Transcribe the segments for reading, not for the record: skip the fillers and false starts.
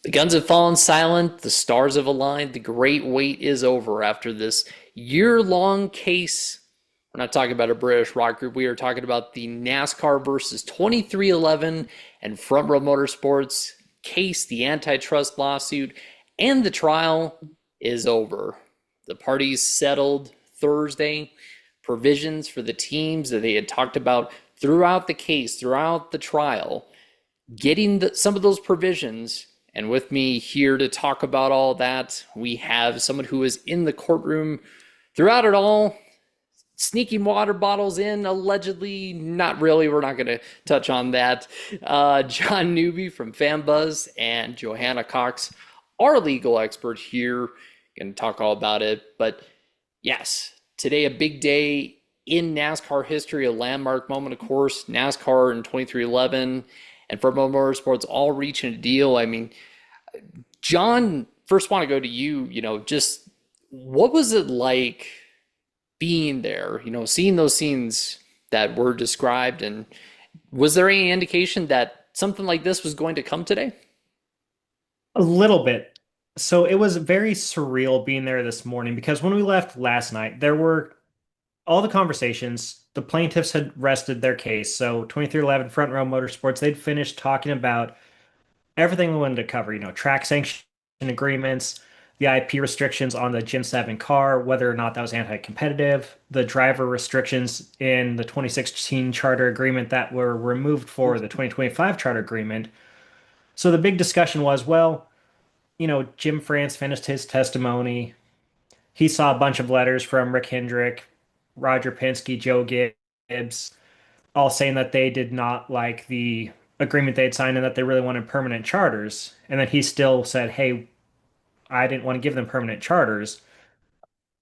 The guns have fallen silent, the stars have aligned, the great wait is over after this year-long case. We're not talking about a British rock group. We are talking about the NASCAR versus 2311 and Front Row Motorsports case, the antitrust lawsuit, and the trial is over. The parties settled Thursday. Provisions for the teams that they had talked about throughout the case, throughout the trial, getting some of those provisions. And with me here to talk about all that, we have someone who was in the courtroom throughout it all, sneaking water bottles in, allegedly. Not really. We're not going to touch on that. John Newby from Fanbuzz and Johanna Cox, our legal expert here, going to talk all about it. But yes, today a big day in NASCAR history, a landmark moment, of course. NASCAR in 2311 and Front Row Motorsports all reaching a deal. I mean, John, first want to go to you, just what was it like being there, seeing those scenes that were described, and was there any indication that something like this was going to come today? A little bit. So it was very surreal being there this morning because when we left last night, there were all the conversations. The plaintiffs had rested their case. So 2311 Front Row Motorsports, they'd finished talking about everything we wanted to cover, track sanction agreements, the IP restrictions on the Gen 7 car, whether or not that was anti-competitive, the driver restrictions in the 2016 charter agreement that were removed for the 2025 charter agreement. So the big discussion was, well, Jim France finished his testimony. He saw a bunch of letters from Rick Hendrick, Roger Penske, Joe Gibbs, all saying that they did not like the agreement they had signed and that they really wanted permanent charters. And then he still said, hey, I didn't want to give them permanent charters.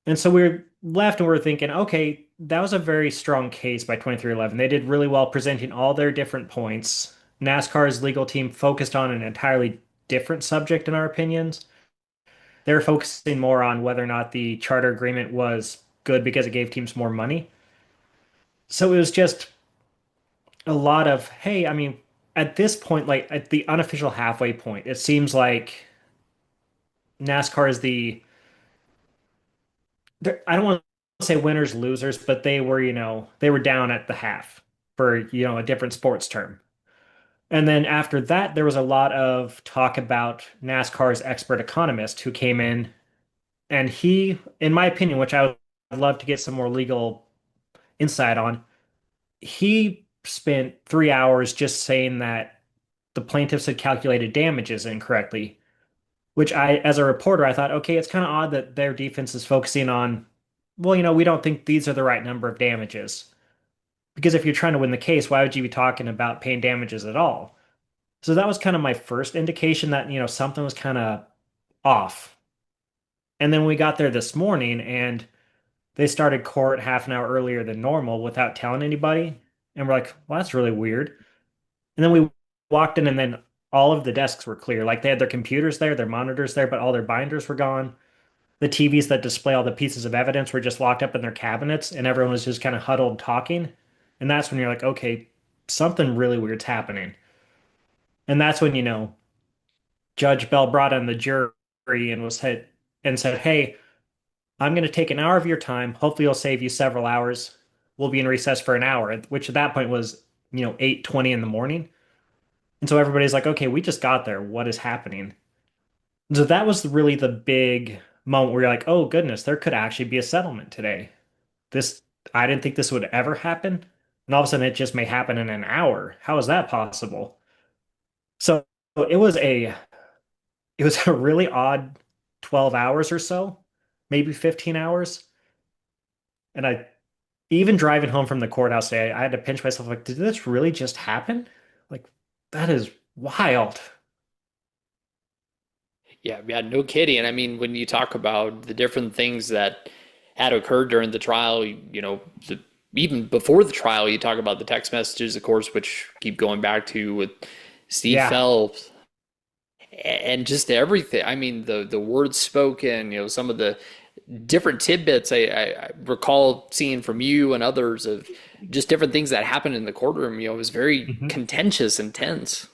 And so we were left and we were thinking, okay, that was a very strong case by 2311. They did really well presenting all their different points. NASCAR's legal team focused on an entirely different subject, in our opinions. They're focusing more on whether or not the charter agreement was good because it gave teams more money. So it was just a lot of, hey, I mean, at this point, like at the unofficial halfway point, it seems like NASCAR is I don't want to say winners, losers, but they were down at the half for, a different sports term. And then after that, there was a lot of talk about NASCAR's expert economist who came in. And he, in my opinion, which I would love to get some more legal insight on, he spent 3 hours just saying that the plaintiffs had calculated damages incorrectly, which as a reporter, I thought, okay, it's kind of odd that their defense is focusing on, well, we don't think these are the right number of damages. Because if you're trying to win the case, why would you be talking about paying damages at all? So that was kind of my first indication that, something was kind of off. And then we got there this morning and they started court half an hour earlier than normal without telling anybody. And we're like, well, that's really weird. And then we walked in, and then all of the desks were clear. Like they had their computers there, their monitors there, but all their binders were gone. The TVs that display all the pieces of evidence were just locked up in their cabinets, and everyone was just kind of huddled talking. And that's when you're like, okay, something really weird's happening. And that's when, Judge Bell brought in the jury and said, hey, I'm going to take an hour of your time. Hopefully, it'll save you several hours. We'll be in recess for an hour, which at that point was, 8:20 in the morning. And so everybody's like, okay, we just got there. What is happening? And so that was really the big moment where you're like, oh goodness, there could actually be a settlement today. This, I didn't think this would ever happen. And all of a sudden it just may happen in an hour. How is that possible? So it was a it was a really odd 12 hours or so, maybe 15 hours. And even driving home from the courthouse today, I had to pinch myself like, did this really just happen? Like, that is wild. Yeah, no kidding. And I mean, when you talk about the different things that had occurred during the trial, even before the trial, you talk about the text messages, of course, which keep going back to with Steve Yeah. Phelps and just everything. I mean, the words spoken, some of the different tidbits I recall seeing from you and others of just different things that happened in the courtroom. It was very Mhm. contentious and tense.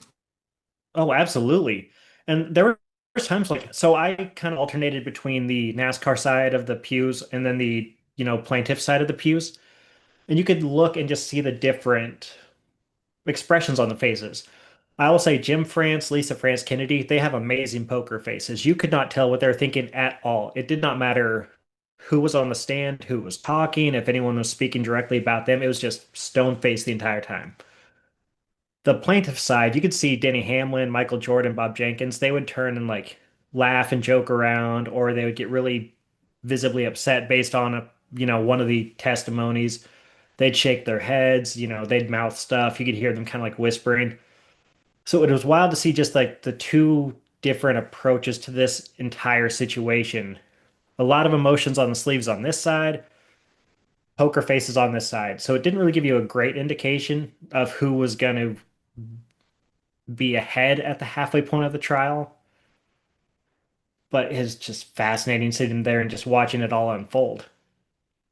Oh, absolutely. And there were times like, so I kind of alternated between the NASCAR side of the pews and then the, plaintiff side of the pews. And you could look and just see the different expressions on the faces. I will say Jim France, Lisa France Kennedy, they have amazing poker faces. You could not tell what they're thinking at all. It did not matter who was on the stand, who was talking, if anyone was speaking directly about them. It was just stone faced the entire time. The plaintiff side, you could see Denny Hamlin, Michael Jordan, Bob Jenkins. They would turn and like laugh and joke around, or they would get really visibly upset based on one of the testimonies. They'd shake their heads, they'd mouth stuff. You could hear them kind of like whispering. So it was wild to see just like the two different approaches to this entire situation. A lot of emotions on the sleeves on this side, poker faces on this side. So it didn't really give you a great indication of who was going to be ahead at the halfway point of the trial. But it's just fascinating sitting there and just watching it all unfold.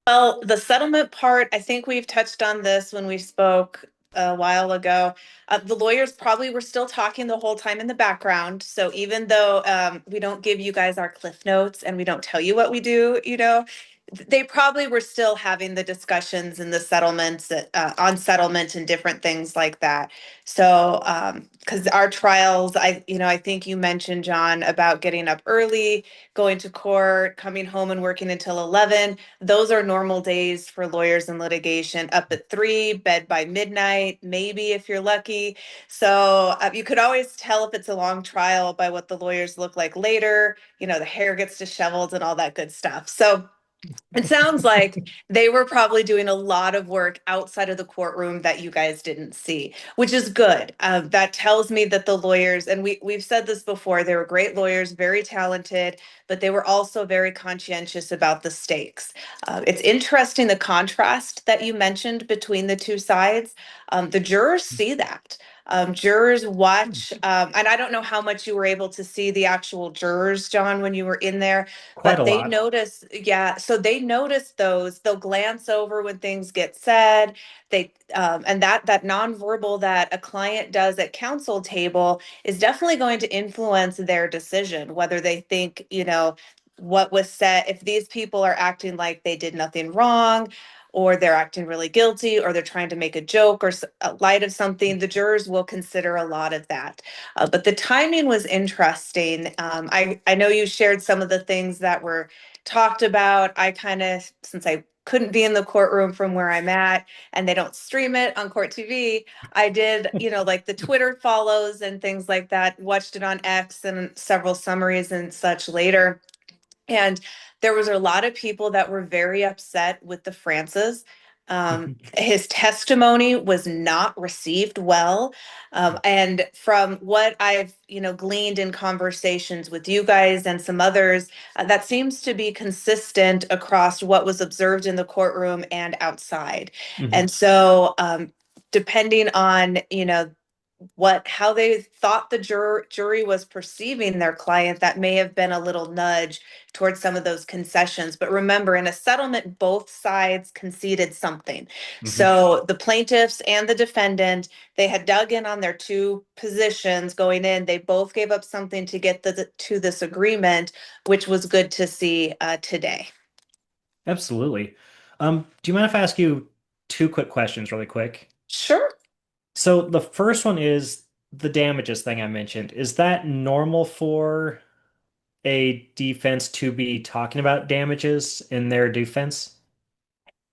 Well, the settlement part, I think we've touched on this when we spoke a while ago. The lawyers probably were still talking the whole time in the background. So even though we don't give you guys our cliff notes and we don't tell you what we do, they probably were still having the discussions and the settlements on settlement and different things like that. So, because our trials, I think you mentioned, John, about getting up early, going to court, coming home and working until 11. Those are normal days for lawyers in litigation, up at 3, bed by midnight, maybe if you're lucky. So you could always tell if it's a long trial by what the lawyers look like later. The hair gets disheveled and all that good stuff. So it sounds like they were probably doing a lot of work outside of the courtroom that you guys didn't see, which is good. That tells me that the lawyers, and we've said this before, they were great lawyers, very talented, but they were also very conscientious about the stakes. It's interesting the contrast that you mentioned between the two sides. The jurors see that. Jurors watch, and I don't know how much you were able to see the actual jurors, John, when you were in there, Quite a but they lot. notice, yeah, so they notice those. They'll glance over when things get said. And that nonverbal that a client does at counsel table is definitely going to influence their decision, whether they think, what was said, if these people are acting like they did nothing wrong, or they're acting really guilty, or they're trying to make a joke or light of something, the jurors will consider a lot of that. But the timing was interesting. I know you shared some of the things that were talked about. I kind of, since I couldn't be in the courtroom from where I'm at and they don't stream it on court TV, I did, like the Twitter follows and things like that, watched it on X and several summaries and such later. And there was a lot of people that were very upset with the Francis. His testimony was not received well. And from what I've, gleaned in conversations with you guys and some others, that seems to be consistent across what was observed in the courtroom and outside. Mhm. And so, depending on, how they thought the jury was perceiving their client, that may have been a little nudge towards some of those concessions. But remember, in a settlement, both sides conceded something. Mhm. So the plaintiffs and the defendant, they had dug in on their two positions going in. They both gave up something to get to this agreement, which was good to see today. Absolutely. Do you mind if I ask you two quick questions really quick? Sure. So the first one is the damages thing I mentioned. Is that normal for a defense to be talking about damages in their defense?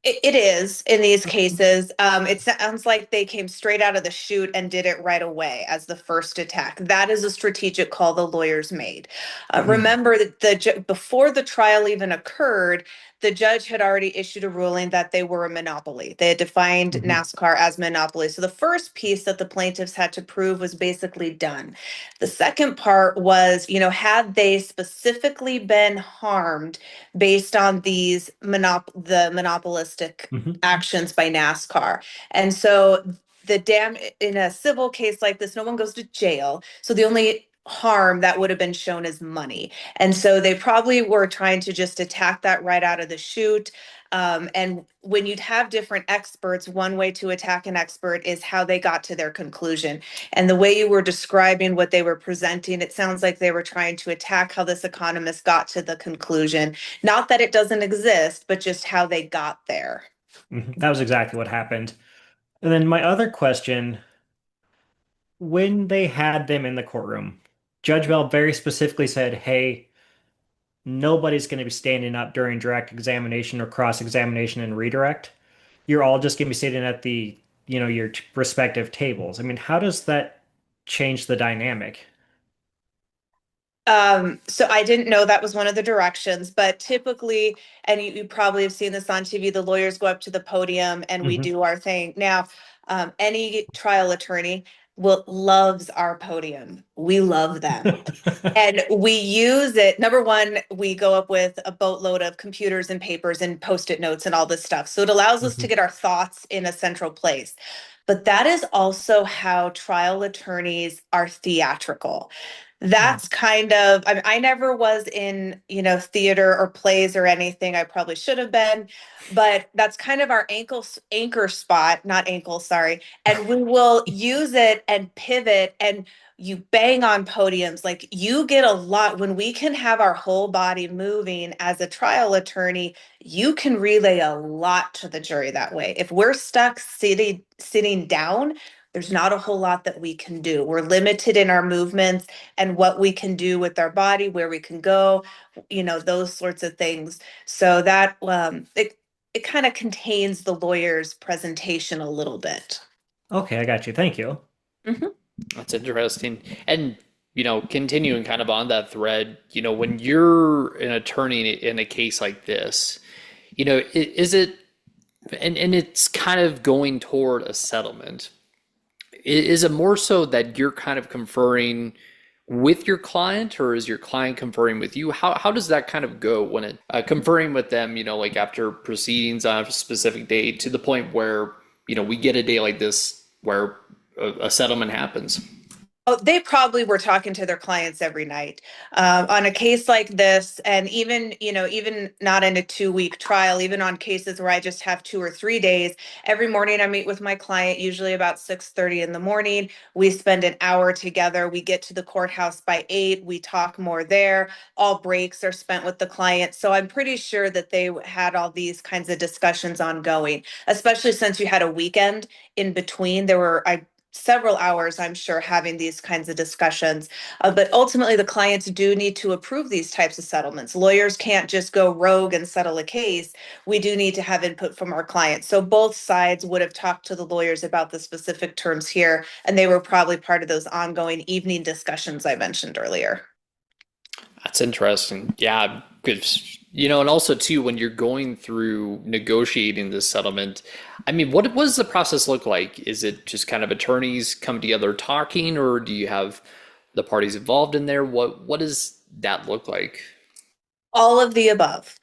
It is in these Okay. cases. It sounds like they came straight out of the chute and did it right away as the first attack. That is a strategic call the lawyers made. Mm. Remember that before the trial even occurred, the judge had already issued a ruling that they were a monopoly. They had defined Mhm. NASCAR as monopoly. So the first piece that the plaintiffs had to prove was basically done. The second part was, had they specifically been harmed based on the monopolistic Mhm. actions by NASCAR. And so in a civil case like this, no one goes to jail. So the only harm that would have been shown is money. And so they probably were trying to just attack that right out of the chute. And when you'd have different experts, one way to attack an expert is how they got to their conclusion. And the way you were describing what they were presenting, it sounds like they were trying to attack how this economist got to the conclusion. Not that it doesn't exist, but just how they got there. That was exactly what happened. And then my other question, when they had them in the courtroom, Judge Bell very specifically said, hey, nobody's going to be standing up during direct examination or cross-examination and redirect. You're all just going to be sitting at the, your respective tables. I mean, how does that change the dynamic? So I didn't know that was one of the directions, but typically, and you probably have seen this on TV, the lawyers go up to the podium and we Hmm. do our thing. Now, any trial attorney loves our podium. We love them. And we use it. Number one, we go up with a boatload of computers and papers and post-it notes and all this stuff. So it allows us to Mhm. get our thoughts in a central place. But that is also how trial attorneys are theatrical. That's kind of, I never was in, theater or plays or anything. I probably should have been, but that's kind of our anchor spot, not ankle, sorry. And we will use it and pivot, and you bang on podiums. Like, you get a lot when we can have our whole body moving as a trial attorney. You can relay a lot to the jury that way. If we're stuck sitting down, there's not a whole lot that we can do. We're limited in our movements and what we can do with our body, where we can go, those sorts of things. So that it kind of contains the lawyer's presentation a little bit. Okay, I got you. Thank you. Mhm. That's interesting. And, continuing kind of on that thread, when you're an attorney in a case like this, is it, and it's kind of going toward a settlement, is it more so that you're kind of conferring with your client, or is your client conferring with you? How does that kind of go when it conferring with them, like after proceedings on a specific date to the point where, we get a day like this where a settlement happens? Oh, they probably were talking to their clients every night on a case like this, and even not in a 2-week trial, even on cases where I just have 2 or 3 days. Every morning, I meet with my client, usually about 6:30 in the morning. We spend an hour together. We get to the courthouse by 8. We talk more there. All breaks are spent with the client, so I'm pretty sure that they had all these kinds of discussions ongoing, especially since you had a weekend in between. There were several hours, I'm sure, having these kinds of discussions. But ultimately, the clients do need to approve these types of settlements. Lawyers can't just go rogue and settle a case. We do need to have input from our clients. So both sides would have talked to the lawyers about the specific terms here, and they were probably part of those ongoing evening discussions I mentioned earlier. That's interesting. Yeah, because and also too, when you're going through negotiating this settlement, I mean, what does the process look like? Is it just kind of attorneys come together talking, or do you have the parties involved in there? What does that look like? All of the above.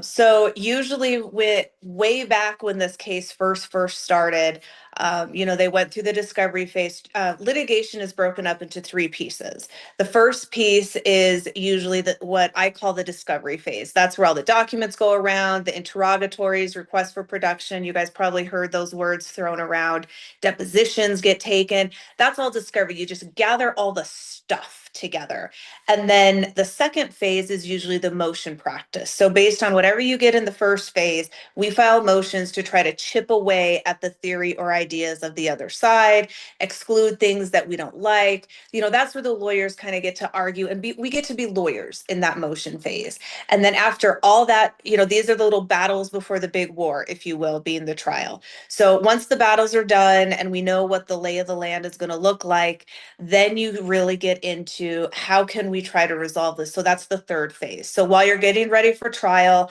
So usually way back when this case first started, they went through the discovery phase. Litigation is broken up into 3 pieces. The first piece is usually what I call the discovery phase. That's where all the documents go around, the interrogatories, requests for production. You guys probably heard those words thrown around. Depositions get taken. That's all discovery. You just gather all the stuff together. And then the second phase is usually the motion practice. So based on whatever you get in the first phase, we file motions to try to chip away at the theory or ideas of the other side, exclude things that we don't like. That's where the lawyers kind of get to argue, and we get to be lawyers in that motion phase. And then after all that, these are the little battles before the big war, if you will, being the trial. So once the battles are done and we know what the lay of the land is going to look like, then you really get into how can we try to resolve this. So that's the third phase. So while you're getting ready for trial,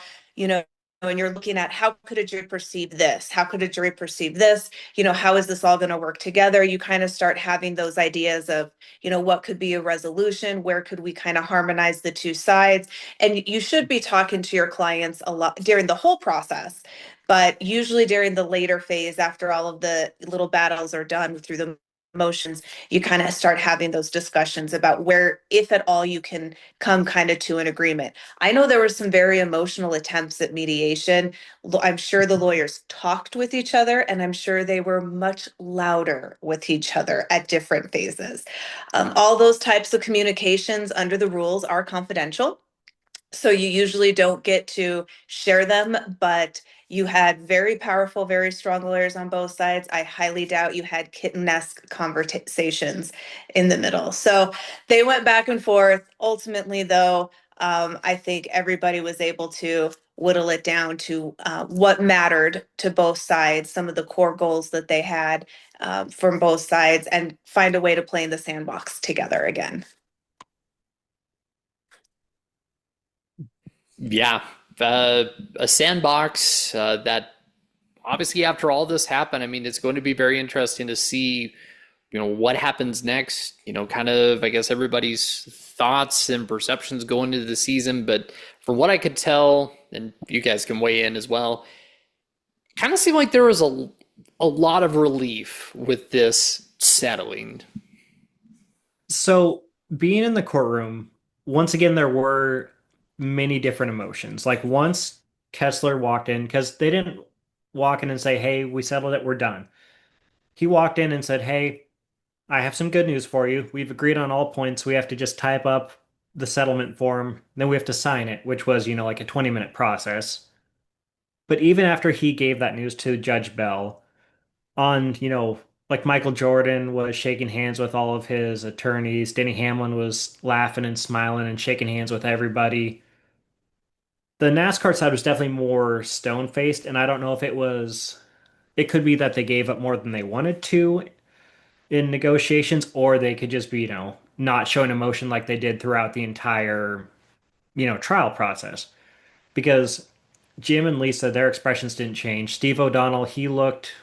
and you're looking at how could a jury perceive this? How could a jury perceive this? How is this all going to work together? You kind of start having those ideas of, what could be a resolution? Where could we kind of harmonize the two sides? And you should be talking to your clients a lot during the whole process, but usually during the later phase, after all of the little battles are done through the emotions, you kind of start having those discussions about where, if at all, you can come kind of to an agreement. I know there were some very emotional attempts at mediation. I'm sure the lawyers talked with each other, and I'm sure they were much louder with each other at different phases. All those types of communications under the rules are confidential. So you usually don't get to share them, but you had very powerful, very strong lawyers on both sides. I highly doubt you had kitten-esque conversations in the middle. So they went back and forth. Ultimately, though, I think everybody was able to whittle it down to what mattered to both sides, some of the core goals that they had from both sides, and find a way to play in the sandbox together again. Yeah, a sandbox that obviously after all this happened, I mean, it's going to be very interesting to see, what happens next, kind of, I guess, everybody's thoughts and perceptions going into the season. But from what I could tell, and you guys can weigh in as well, kind of seemed like there was a lot of relief with this settling. So being in the courtroom, once again, there were many different emotions. Like once Kessler walked in, because they didn't walk in and say, "Hey, we settled it, we're done." He walked in and said, "Hey, I have some good news for you. We've agreed on all points. We have to just type up the settlement form, then we have to sign it," which was, like a 20-minute process. But even after he gave that news to Judge Bell, like Michael Jordan was shaking hands with all of his attorneys. Denny Hamlin was laughing and smiling and shaking hands with everybody. The NASCAR side was definitely more stone-faced, and I don't know if it could be that they gave up more than they wanted to in negotiations, or they could just be, not showing emotion like they did throughout the entire, trial process. Because Jim and Lisa, their expressions didn't change. Steve O'Donnell, he looked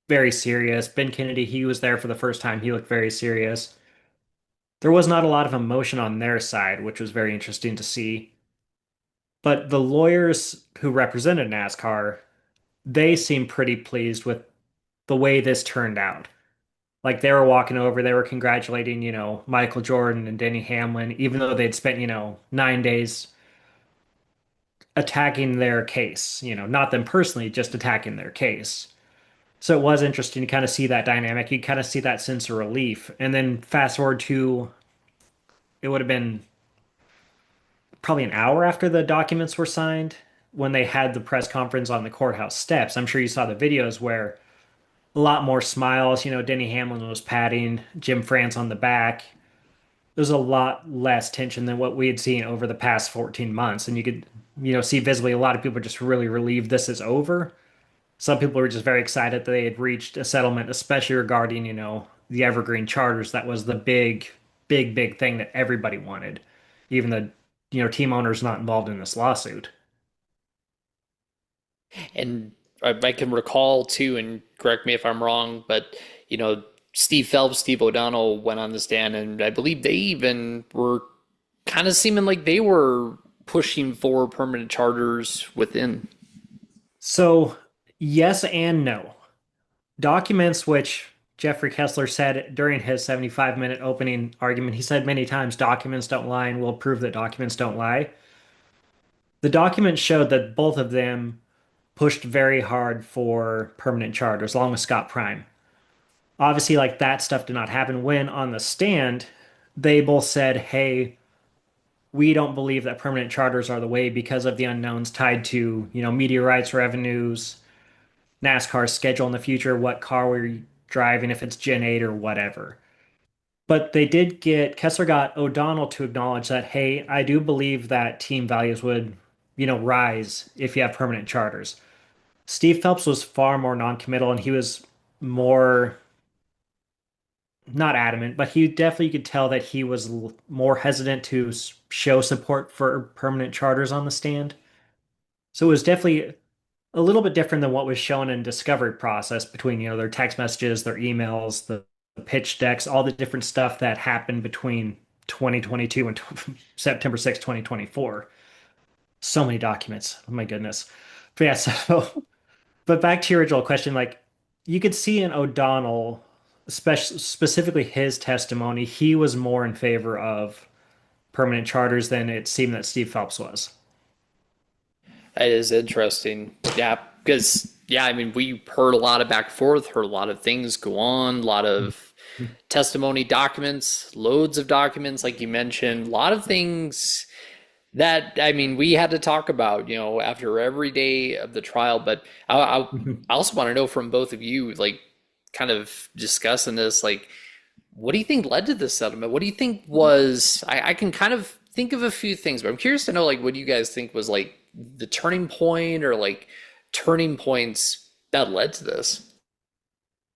very serious. Ben Kennedy, he was there for the first time. He looked very serious. There was not a lot of emotion on their side, which was very interesting to see. But the lawyers who represented NASCAR, they seemed pretty pleased with the way this turned out. Like they were walking over, they were congratulating, Michael Jordan and Denny Hamlin, even though they'd spent, 9 days attacking their case, not them personally, just attacking their case. So it was interesting to kind of see that dynamic. You kind of see that sense of relief. And then fast forward to it would have been probably an hour after the documents were signed when they had the press conference on the courthouse steps. I'm sure you saw the videos where a lot more smiles. Denny Hamlin was patting Jim France on the back. There's a lot less tension than what we had seen over the past 14 months. And you could, see visibly a lot of people are just really relieved this is over. Some people were just very excited that they had reached a settlement, especially regarding, the evergreen charters. That was the big, big, big thing that everybody wanted, even the, team owners not involved in this lawsuit. And I can recall too, and correct me if I'm wrong, but Steve Phelps, Steve O'Donnell went on the stand, and I believe they even were kind of seeming like they were pushing for permanent charters within. So, yes and no. Documents which Jeffrey Kessler said during his 75-minute opening argument, he said many times, documents don't lie, and we'll prove that documents don't lie. The documents showed that both of them pushed very hard for permanent charters, along with Scott Prime. Obviously, like that stuff did not happen. When on the stand, they both said, "Hey, we don't believe that permanent charters are the way because of the unknowns tied to, media rights revenues, NASCAR's schedule in the future, what car we're driving, if it's Gen 8 or whatever." But Kessler got O'Donnell to acknowledge that, "Hey, I do believe that team values would, rise if you have permanent charters." Steve Phelps was far more non-committal, and he was more not adamant, but he definitely could tell that he was more hesitant to show support for permanent charters on the stand. So it was definitely a little bit different than what was shown in discovery process between, their text messages, their emails, the pitch decks, all the different stuff that happened between 2022 and September 6, 2024. So many documents. Oh my goodness. But yeah, so but back to your original question, like you could see in O'Donnell specifically his testimony, he was more in favor of permanent charters than it seemed that Steve Phelps was. That is interesting. Yeah, because yeah, I mean, we heard a lot of back and forth, heard a lot of things go on, a lot of testimony documents, loads of documents, like you mentioned, a lot of things that I mean we had to talk about, after every day of the trial. But I also want to know from both of you, like, kind of discussing this, like, what do you think led to this settlement? What do you think was? I can kind of think of a few things, but I'm curious to know, like, what do you guys think was like the turning point, or like turning points that led to this?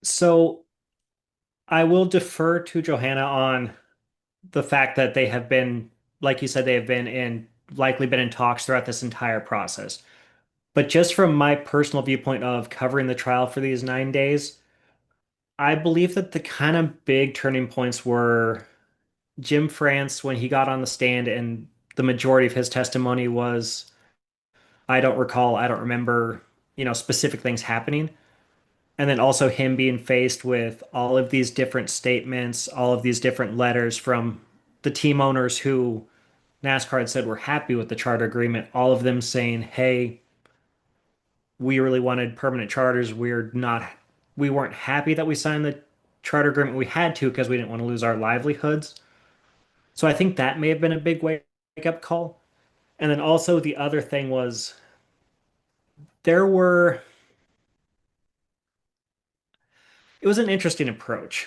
So I will defer to Johanna on the fact that they have been, like you said, they have been in likely been in talks throughout this entire process. But just from my personal viewpoint of covering the trial for these 9 days, I believe that the kind of big turning points were Jim France when he got on the stand, and the majority of his testimony was, I don't recall, I don't remember, specific things happening. And then also him being faced with all of these different statements, all of these different letters from the team owners who NASCAR had said were happy with the charter agreement, all of them saying, hey, we really wanted permanent charters. We weren't happy that we signed the charter agreement. We had to because we didn't want to lose our livelihoods. So I think that may have been a big wake up call. And then also the other thing was there were, it was an interesting approach.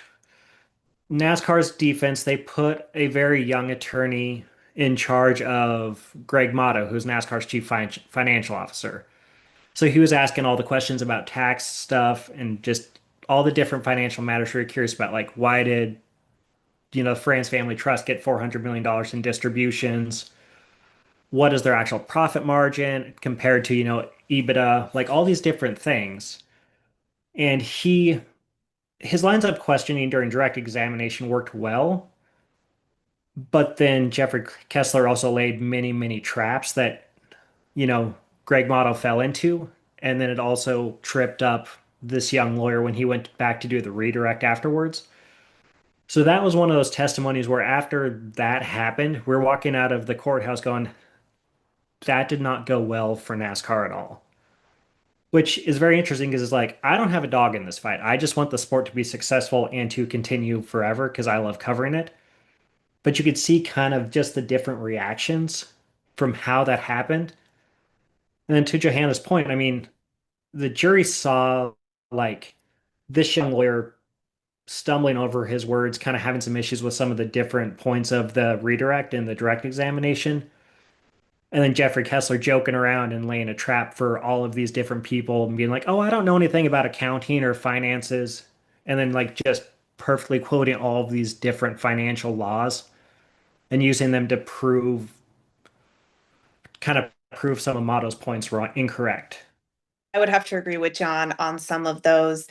NASCAR's defense, they put a very young attorney in charge of Greg Motto, who's NASCAR's chief financial officer. So he was asking all the questions about tax stuff and just all the different financial matters we were curious about, like why did, the France Family Trust get $400 million in distributions? What is their actual profit margin compared to, EBITDA? Like all these different things. And his lines of questioning during direct examination worked well, but then Jeffrey Kessler also laid many, many traps that, you know, Greg Motto fell into. And then it also tripped up this young lawyer when he went back to do the redirect afterwards. So that was one of those testimonies where after that happened, we're walking out of the courthouse going, that did not go well for NASCAR at all. Which is very interesting because it's like, I don't have a dog in this fight. I just want the sport to be successful and to continue forever because I love covering it. But you could see kind of just the different reactions from how that happened. And then to Johanna's point, I mean, the jury saw like this young lawyer stumbling over his words, kind of having some issues with some of the different points of the redirect and the direct examination. And then Jeffrey Kessler joking around and laying a trap for all of these different people and being like, oh, I don't know anything about accounting or finances. And then like just perfectly quoting all of these different financial laws and using them to kind of prove some of Motto's points wrong, incorrect. I would have to agree with John on some of those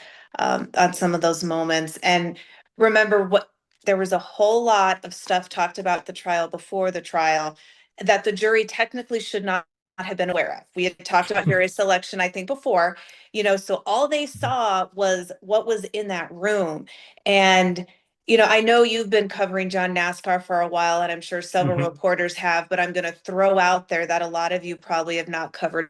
moments. And remember what there was a whole lot of stuff talked about the trial before the trial that the jury technically should not have been aware of. We had talked about jury selection, I think, before, so all they saw was what was in that room. And I know you've been covering John NASCAR for a while, and I'm sure several Mhm. reporters have, but I'm going to throw out there that a lot of you probably have not covered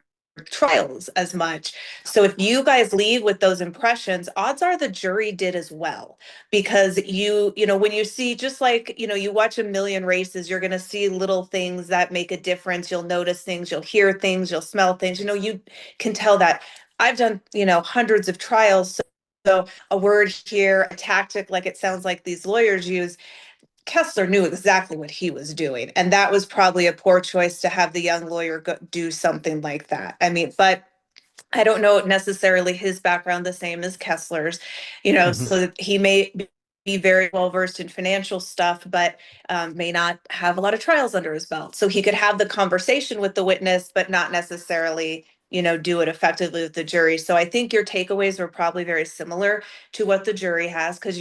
trials as much. So if you guys leave with those impressions, odds are the jury did as well. Because when you see, just like, you watch a million races, you're going to see little things that make a difference. You'll notice things, you'll hear things, you'll smell things. You can tell that. I've done, hundreds of trials. So a word here, a tactic, like it sounds like these lawyers use, Kessler knew exactly what he was doing. And that was probably a poor choice to have the young lawyer do something like that. I mean, but I don't know necessarily his background the same as Kessler's, Mhm. so he may be very well versed in financial stuff, but may not have a lot of trials under his belt. So he could have the conversation with the witness, but not necessarily, do it effectively with the jury. So I think your takeaways were probably very similar to what the jury has, because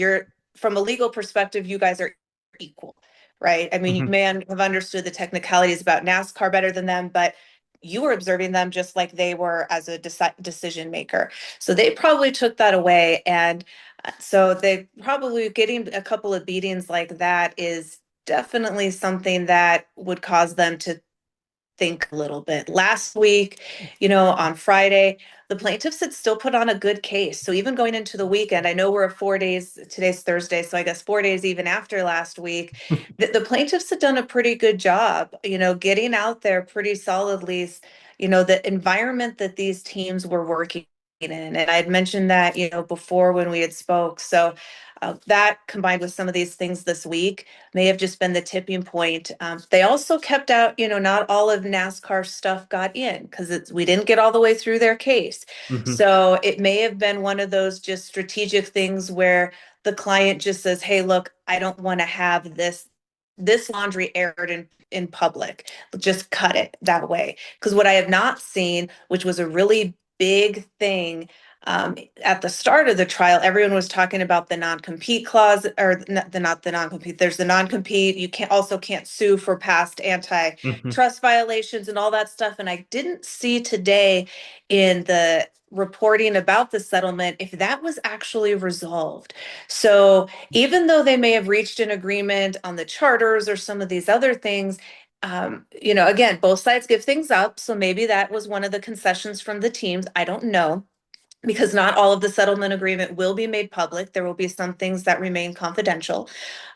from a legal perspective, you guys are equal, right? I mean, you Mhm. may have understood the technicalities about NASCAR better than them, but you were observing them just like they were as a decision maker. So they probably took that away. And So they probably getting a couple of beatings like that is definitely something that would cause them to think a little bit. Last week, on Friday, the plaintiffs had still put on a good case. So even going into the weekend, I know we're 4 days, today's Thursday, so I guess 4 days even after last week, the plaintiffs had done a pretty good job, getting out there pretty solidly, the environment that these teams were working in. And I had mentioned that, before when we had spoke. So that combined with some of these things this week may have just been the tipping point. They also kept out, not all of NASCAR stuff got in because we didn't get all the way through their case. So it may have been one of those just strategic things where the client just says, hey, look, I don't want to have this laundry aired in public. Just cut it that way. Because what I have not seen, which was a really big thing, at the start of the trial, everyone was talking about the non-compete clause, or not the non-compete. There's the non-compete. You can't sue for past antitrust violations and all that stuff. And I didn't see today in the reporting about the settlement if that was actually resolved. So even though they may have reached an agreement on the charters or some of these other things, again, both sides give things up. So maybe that was one of the concessions from the teams. I don't know, because not all of the settlement agreement will be made public. There will be some things that remain confidential.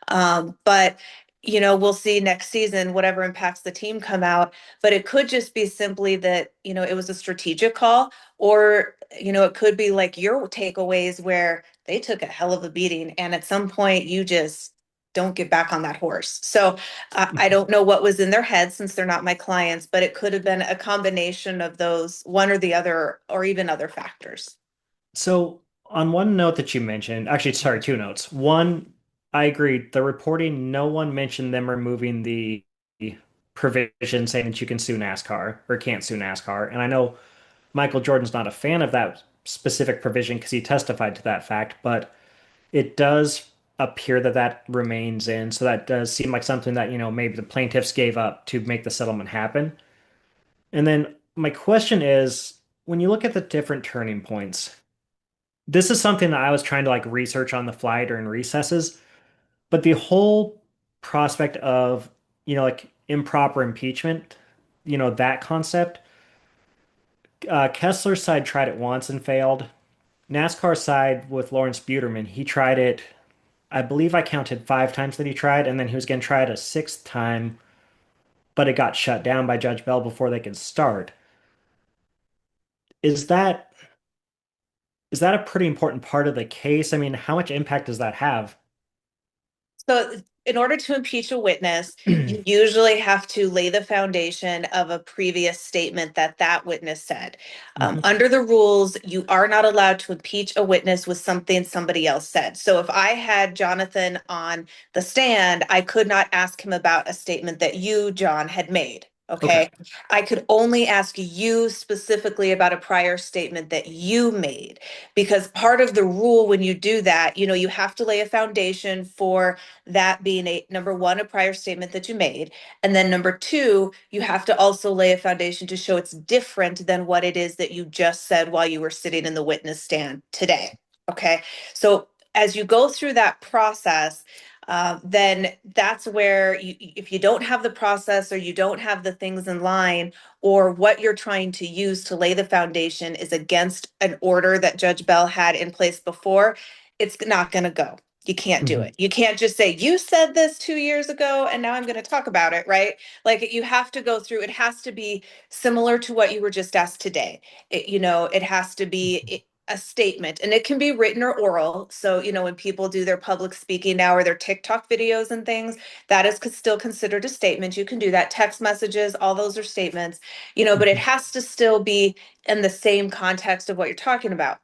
But we'll see next season, whatever impacts the team come out. But it could just be simply that, it was a strategic call, or, it could be like your takeaways where they took a hell of a beating. And at some point you just don't get back on that horse. So I don't know what was in their head since they're not my clients, but it could have been a combination of those, one or the other, or even other factors. So, on one note that you mentioned, actually, sorry, two notes. One, I agree. The reporting, no one mentioned them removing the provision saying that you can sue NASCAR or can't sue NASCAR. And I know Michael Jordan's not a fan of that specific provision because he testified to that fact, but it does appear that that remains in. So that does seem like something that, maybe the plaintiffs gave up to make the settlement happen. And then my question is, when you look at the different turning points, this is something that I was trying to like research on the fly during recesses, but the whole prospect of, like improper impeachment, that concept, Kessler's side tried it once and failed. NASCAR side with Lawrence Buterman, he tried it, I believe I counted 5 times that he tried, and then he was going to try it a sixth time, but it got shut down by Judge Bell before they could start. Is that is that a pretty important part of the case? I mean, how much impact does that have? So in order to impeach a witness, you usually have to lay the foundation of a previous statement that that witness said. Under the rules, you are not allowed to impeach a witness with something somebody else said. So if I had Jonathan on the stand, I could not ask him about a statement that you, John, had made. Okay. Okay. I could only ask you specifically about a prior statement that you made, because part of the rule when you do that, you have to lay a foundation for that being a number one, a prior statement that you made. And then number two, you have to also lay a foundation to show it's different than what it is that you just said while you were sitting in the witness stand today. Okay. So as you go through that process, then that's where if you don't have the process or you don't have the things in line, or what you're trying to use to lay the foundation is against an order that Judge Bell had in place before, it's not going to go. You can't do it. You can't just say, you said this 2 years ago, and now I'm going to talk about it, right? Like you have to go through, it has to be similar to what you were just asked today. It has to be a statement, and it can be written or oral. So, when people do their public speaking now or their TikTok videos and things, that is still considered a statement. You can do that. Text messages, all those are statements, but it has to still be in the same context of what you're talking about.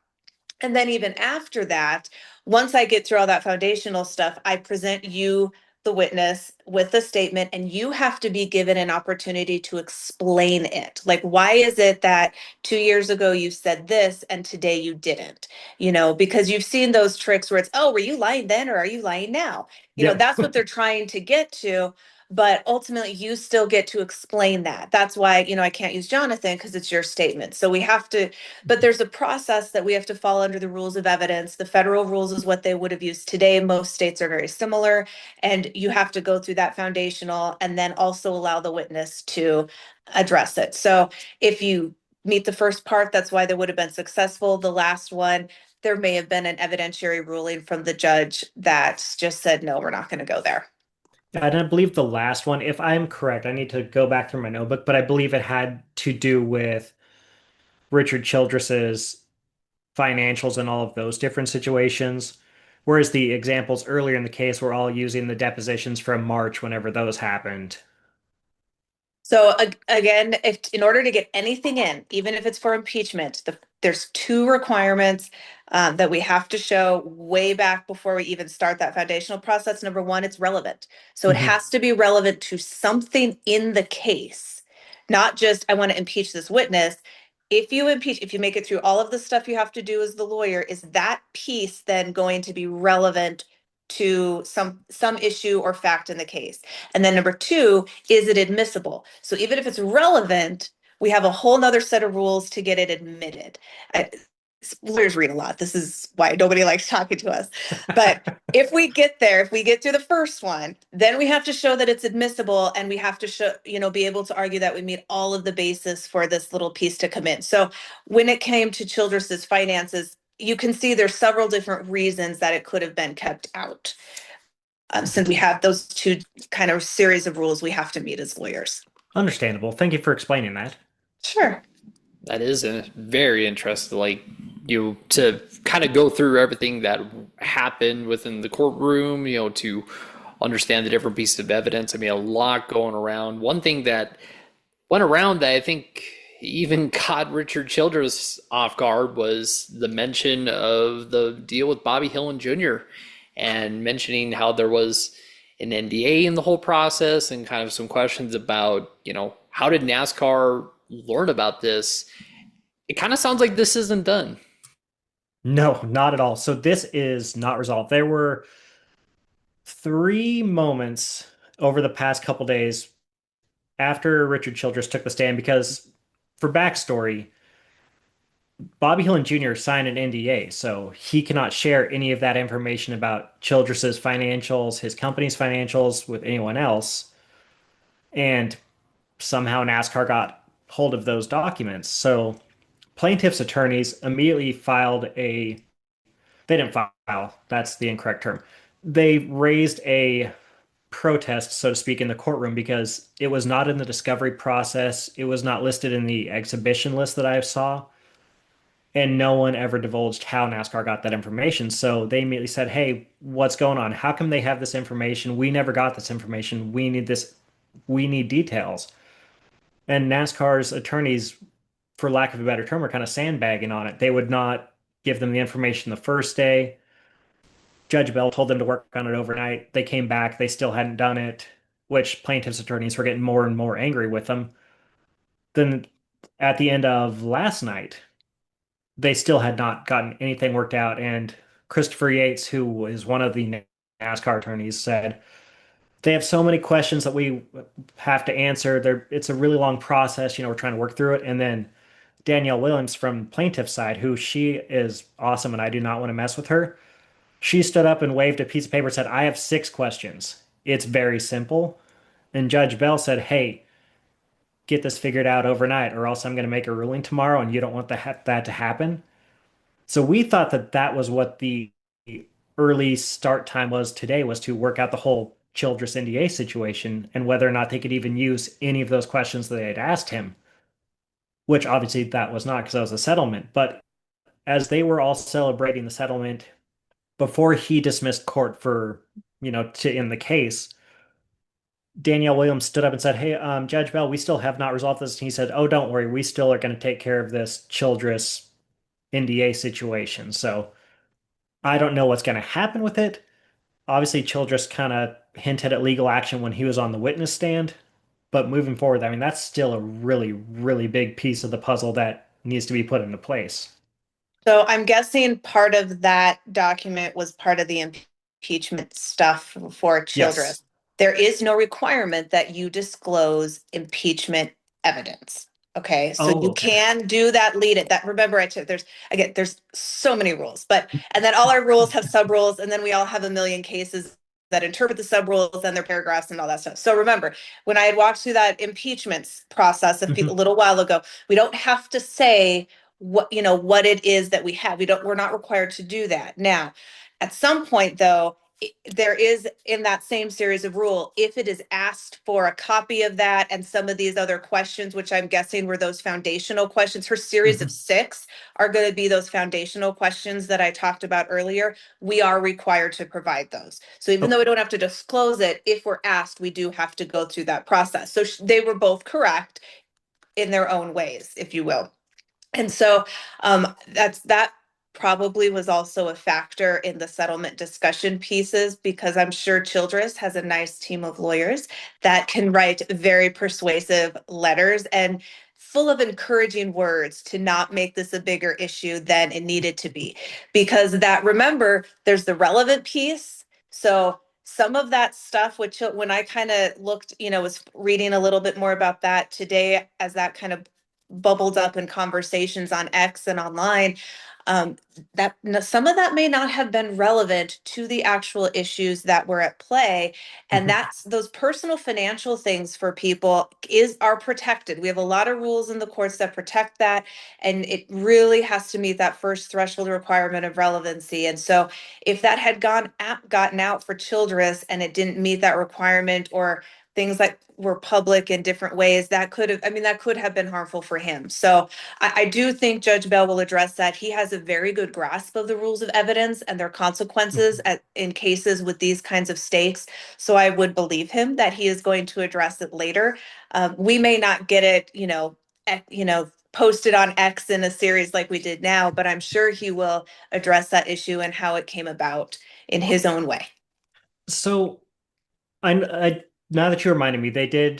And then even after that, once I get through all that foundational stuff, I present you, the witness, with a statement, and you have to be given an opportunity to explain it. Like, why is it that 2 years ago you said this and today you didn't? Because you've seen those tricks where it's, oh, were you lying then or are you lying now? Yep. That's what they're trying to get to. but ultimately you still get to explain that. That's why, I can't use Jonathan because it's your statement. So we have to, but there's a process that we have to follow under the rules of evidence. The federal rules is what they would have used today. Most states are very similar, and you have to go through that foundational and then also allow the witness to address it. So if you meet the first part, that's why they would have been successful. The last one, there may have been an evidentiary ruling from the judge that just said, no, we're not going to go there. And I believe the last one, if I'm correct, I need to go back through my notebook, but I believe it had to do with Richard Childress's financials and all of those different situations. Whereas the examples earlier in the case were all using the depositions from March whenever those happened. So again, if in order to get anything in, even if it's for impeachment, there's two requirements that we have to show way back before we even start that foundational process. Number one, it's relevant. So it Mhm. has to be relevant to something in the case, not just I want to impeach this witness. If you make it through all of the stuff you have to do as the lawyer, is that piece then going to be relevant to some issue or fact in the case? And then number two, is it admissible? So even if it's relevant, we have a whole nother set of rules to get it admitted. Lawyers read a lot. This is why nobody likes talking to us. But if we get there, if we get through the first one, then we have to show that it's admissible, and we have to show, be able to argue that we meet all of the basis for this little piece to come in. So when it came to Childress's finances, you can see there's several different reasons that it could have been kept out. Since we have those two kind of series of rules we have to meet as lawyers. Understandable. Thank you for explaining that. Sure. That is a very interesting, like, to kind of go through everything that happened within the courtroom, to understand the different pieces of evidence. I mean, a lot going around. One thing that went around that I think even caught Richard Childress off guard was the mention of the deal with Bobby Hillin Jr. and mentioning how there was an NDA in the whole process and kind of some questions about, how did NASCAR learn about this? It kind of sounds like this isn't done. No, not at all. So this is not resolved. There were three moments over the past couple days after Richard Childress took the stand because, for backstory, Bobby Hillin Jr. signed an NDA, so he cannot share any of that information about Childress's financials, his company's financials with anyone else. And somehow NASCAR got hold of those documents. So plaintiff's attorneys immediately filed a, they didn't file, that's the incorrect term. They raised a protest, so to speak, in the courtroom because it was not in the discovery process. It was not listed in the exhibition list that I saw. And no one ever divulged how NASCAR got that information. So they immediately said, hey, what's going on? How come they have this information? We never got this information. We need this. We need details. And NASCAR's attorneys, for lack of a better term, were kind of sandbagging on it. They would not give them the information the first day. Judge Bell told them to work on it overnight. They came back, they still hadn't done it, which plaintiffs' attorneys were getting more and more angry with them. Then at the end of last night, they still had not gotten anything worked out. And Christopher Yates, who is one of the NASCAR attorneys, said, they have so many questions that we have to answer. It's a really long process. We're trying to work through it. And then Danielle Williams from plaintiff's side, who she is awesome and I do not want to mess with her. She stood up and waved a piece of paper and said, I have 6 questions. It's very simple. And Judge Bell said, hey, get this figured out overnight, or else I'm going to make a ruling tomorrow, and you don't want that to happen. So we thought that that was what the early start time was today, was to work out the whole Childress NDA situation and whether or not they could even use any of those questions that they had asked him, which obviously that was not because that was a settlement. But as they were all celebrating the settlement before he dismissed court for, to end the case, Danielle Williams stood up and said, hey, Judge Bell, we still have not resolved this. And he said, oh, don't worry. We still are going to take care of this Childress NDA situation. So I don't know what's going to happen with it. Obviously, Childress kind of hinted at legal action when he was on the witness stand. But moving forward, I mean, that's still a really, really big piece of the puzzle that needs to be put into place. So I'm guessing part of that document was part of the impeachment stuff for Yes. Childress. there is no requirement that you disclose impeachment evidence. Okay, so Oh, you okay. can do that lead it. That remember I took there's again there's so many rules, but and then all our rules have sub rules, and then we all have a million cases that interpret the sub rules and their paragraphs and all that stuff. So remember, when I had walked through that impeachment process a Mhm. little while ago, we don't have to say what what it is that we have. We're not required to do that. Now, at some point though, there is in that same series of rule, if it is asked for a copy of that and some of these other questions, which I'm guessing were those foundational questions, her series of Mhm. 6 are going to be those foundational questions that I talked about earlier. We are required to provide those. So even though Okay. we don't have to disclose it, if we're asked, we do have to go through that process. So they were both correct in their own ways, if you will. And so that probably was also a factor in the settlement discussion pieces because I'm sure Childress has a nice team of lawyers that can write very persuasive letters and full of encouraging words to not make this a bigger issue than it needed to be. Because that, remember, there's the relevant piece. So some of that stuff, which when I kind of looked, was reading a little bit more about that today as that kind of bubbled up in conversations on X and online, um, that some of that may not have been relevant to the actual issues that were at play, and Mhm. that's those personal financial things for people are protected. We have a lot of rules in the courts that protect that, and it really has to meet that first threshold requirement of relevancy. And so, if that had gotten out for Childress and it didn't meet that requirement, or things that were public in different ways, that could have, I mean, that could have been harmful for him. So I do think Judge Bell will address that. He has a very good grasp of the rules of evidence and their consequences Mhm. in cases with these kinds of stakes. So I would believe him that he is going to address it later. We may not get it, posted on X in a series like we did now, but I'm sure he will address that issue and how it came about in his own way. So now that you reminded me,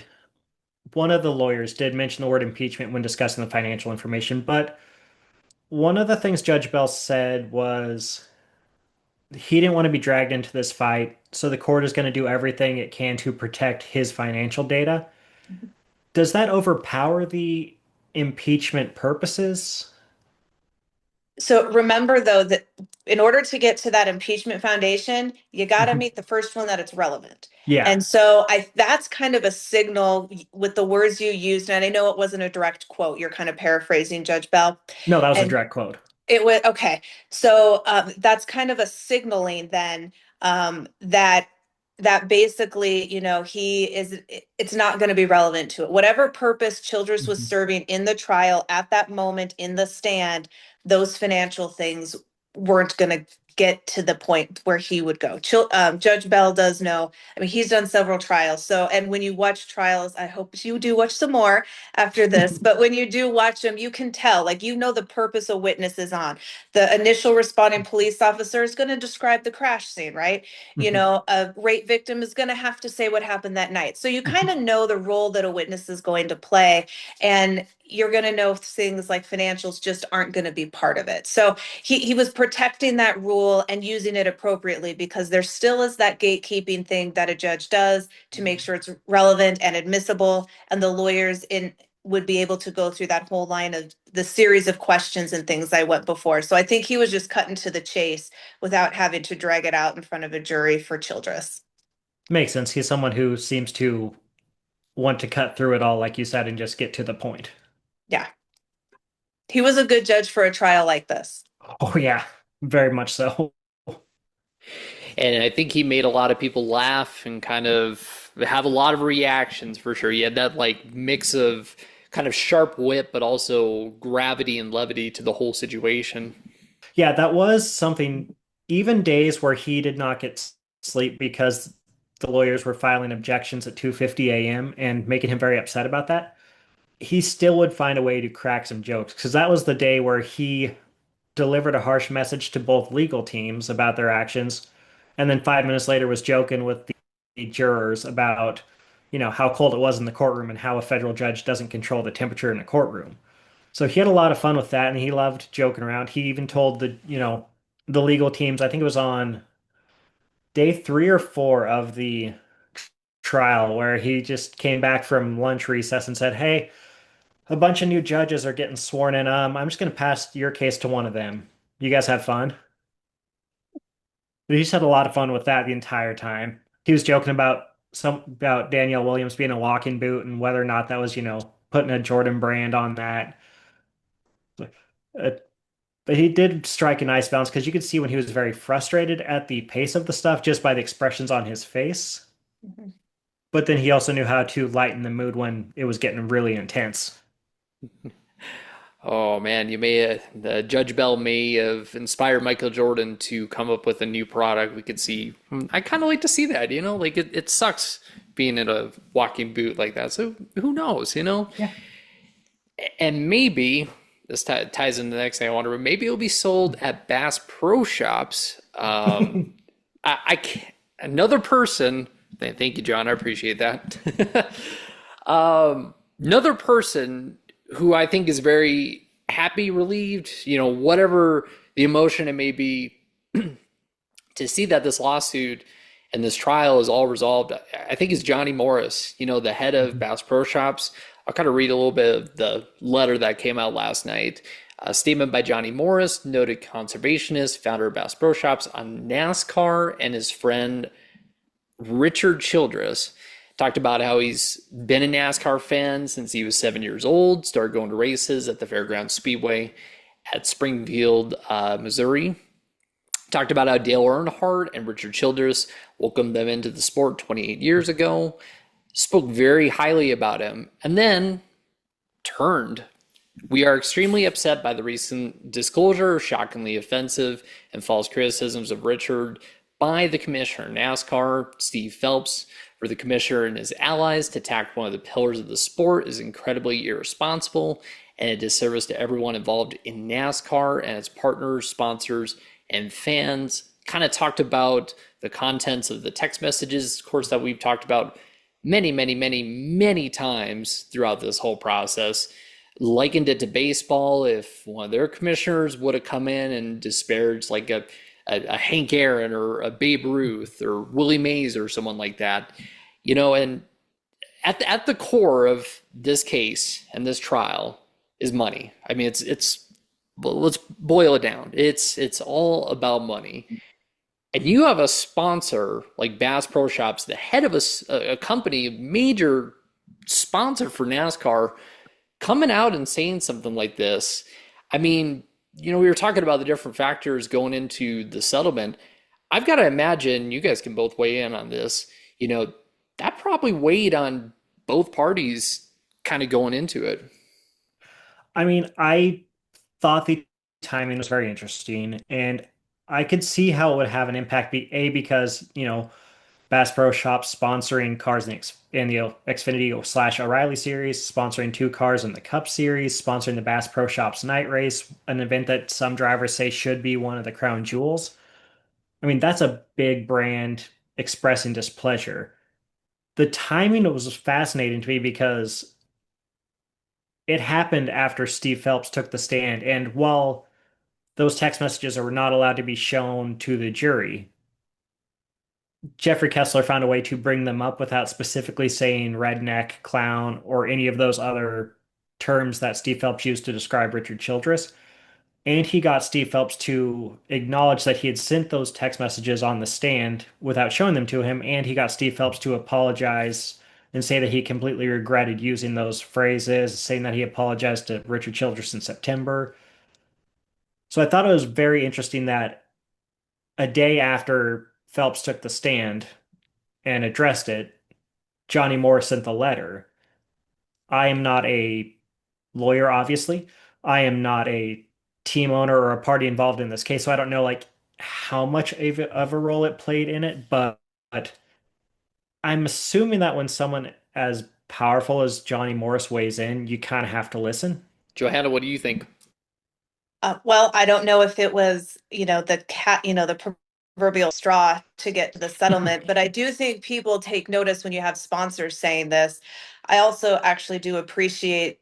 one of the lawyers did mention the word impeachment when discussing the financial information, but one of the things Judge Bell said was he didn't want to be dragged into this fight, so the court is going to do everything it can to protect his financial data. Does that overpower the impeachment purposes? So remember though that in order to get to that impeachment foundation, you got to Mhm. meet the first one that it's relevant. Yeah. And so I that's kind of a signal with the words you used, and I know it wasn't a direct quote. You're kind of paraphrasing Judge Bell. No, that was a And direct quote. it was okay. So that's kind of a signaling then that basically, it's not going to be relevant to it. Whatever purpose Childress was Mhm. serving in the trial at that moment in the stand, those financial things weren't going to get to the point where he would go. Judge Bell does know. I mean, he's done several trials. So, and when you watch trials, I hope you do watch some more after this, but when you do watch them, you can tell, like, the purpose a witness is on. The initial responding police officer is going to describe the crash scene, right? Mhm. A rape victim is going to have to say what happened that night. So you kind of know the role that a witness is going to play, and you're going to know things like financials just aren't going to be part of it. So he was protecting that rule and using it appropriately because there still is that gatekeeping thing that a judge does to make sure it's relevant and admissible, and the lawyers in would be able to go through that whole line of the series of questions and things I went before. So I think he was just cutting to the chase without having to drag it out in front of a jury for Childress. Makes sense. He's someone who seems to want to cut through it all, like you said, and just get to the point. Yeah, he was a good judge for a trial like this. Oh, yeah, very much so. And I think he made a lot of people laugh and kind of have a lot of reactions for sure. He had that like mix of kind of sharp wit, but also gravity and levity to the whole situation. Yeah, that was something, even days where he did not get sleep because the lawyers were filing objections at 2:50 a.m. and making him very upset about that. He still would find a way to crack some jokes because that was the day where he delivered a harsh message to both legal teams about their actions, and then 5 minutes later was joking with the jurors about, how cold it was in the courtroom and how a federal judge doesn't control the temperature in a courtroom. So he had a lot of fun with that, and he loved joking around. He even told the legal teams, I think it was on day 3 or 4 of the trial where he just came back from lunch recess and said, "Hey, a bunch of new judges are getting sworn in. I'm just going to pass your case to one of them. You guys have fun." He just had a lot of fun with that the entire time. He was joking about Danielle Williams being a walking boot and whether or not that was, putting a Jordan brand on that. Uh, but he did strike a nice balance because you could see when he was very frustrated at the pace of the stuff just by the expressions on his face. Mhm. But then he also knew how to lighten the mood when it was getting really intense. Oh man, the Judge Bell may have inspired Michael Jordan to come up with a new product. We could see. I kind of like to see that, like it sucks being in a walking boot like that. So who knows? Yeah. And maybe this ties into the next thing I wonder. Maybe it'll be sold at Bass Pro Shops. I can't, another person. Thank you, John. I appreciate that. Another person who I think is very happy, relieved, whatever the emotion it may be, to see that this lawsuit and this trial is all resolved, I think is Johnny Morris, the head of Bass Pro Shops. I'll kind of read a little bit of the letter that came out last night. A statement by Johnny Morris, noted conservationist, founder of Bass Pro Shops, on NASCAR, and his friend Richard Childress. Talked about how he's been a NASCAR fan since he was 7 years old, started going to races at the Fairgrounds Speedway at Springfield, Missouri. Talked about how Dale Earnhardt and Richard Childress welcomed them into the sport 28 years ago. Spoke very highly about him, and then turned. "We are extremely upset by the recent disclosure, shockingly offensive and false criticisms of Richard by the commissioner of NASCAR, Steve Phelps. For the commissioner and his allies to attack one of the pillars of the sport is incredibly irresponsible and a disservice to everyone involved in NASCAR and its partners, sponsors, and fans." Kind of talked about the contents of the text messages, of course, that we've talked about many, many, many, many times throughout this whole process. Likened it to baseball. If one of their commissioners would have come in and disparaged like a Hank Aaron or a Babe Ruth or Willie Mays or someone like that, and at the core of this case and this trial is money. I mean, let's boil it down. It's all about money. And you have a sponsor like Bass Pro Shops, the head of a company, a major sponsor for NASCAR, coming out and saying something like this. I mean, we were talking about the different factors going into the settlement. I've got to imagine, you guys can both weigh in on this, that probably weighed on both parties kind of going into it. I mean, I thought the timing was very interesting, and I could see how it would have an impact. Because Bass Pro Shops sponsoring cars in the Xfinity / O'Reilly series, sponsoring two cars in the Cup series, sponsoring the Bass Pro Shops night race, an event that some drivers say should be one of the crown jewels. I mean, that's a big brand expressing displeasure. The timing was fascinating to me because it happened after Steve Phelps took the stand. And while those text messages are not allowed to be shown to the jury, Jeffrey Kessler found a way to bring them up without specifically saying redneck, clown, or any of those other terms that Steve Phelps used to describe Richard Childress. And he got Steve Phelps to acknowledge that he had sent those text messages on the stand without showing them to him. And he got Steve Phelps to apologize and say that he completely regretted using those phrases, saying that he apologized to Richard Childress in September. So I thought it was very interesting that a day after Phelps took the stand and addressed it, Johnny Morris sent the letter. I am not a lawyer, obviously. I am not a team owner or a party involved in this case, so I don't know like how much of a role it played in it, but I'm assuming that when someone as powerful as Johnny Morris weighs in, you kind of have to listen. Johanna, what do you think? Well, I don't know if it was, the proverbial straw to get to the settlement, but I do think people take notice when you have sponsors saying this. I also actually do appreciate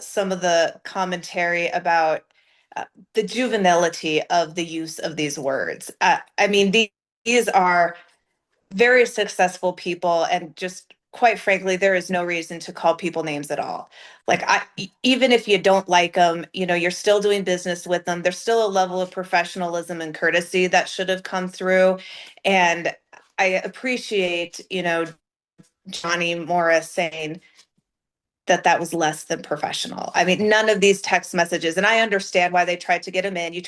some of the commentary about the juvenility of the use of these words. I mean, these are very successful people, and just quite frankly, there is no reason to call people names at all. Like even if you don't like them, you're still doing business with them. There's still a level of professionalism and courtesy that should have come through. And I appreciate, Johnny Morris saying that that was less than professional. I mean, none of these text messages, and I understand why they tried to get him in.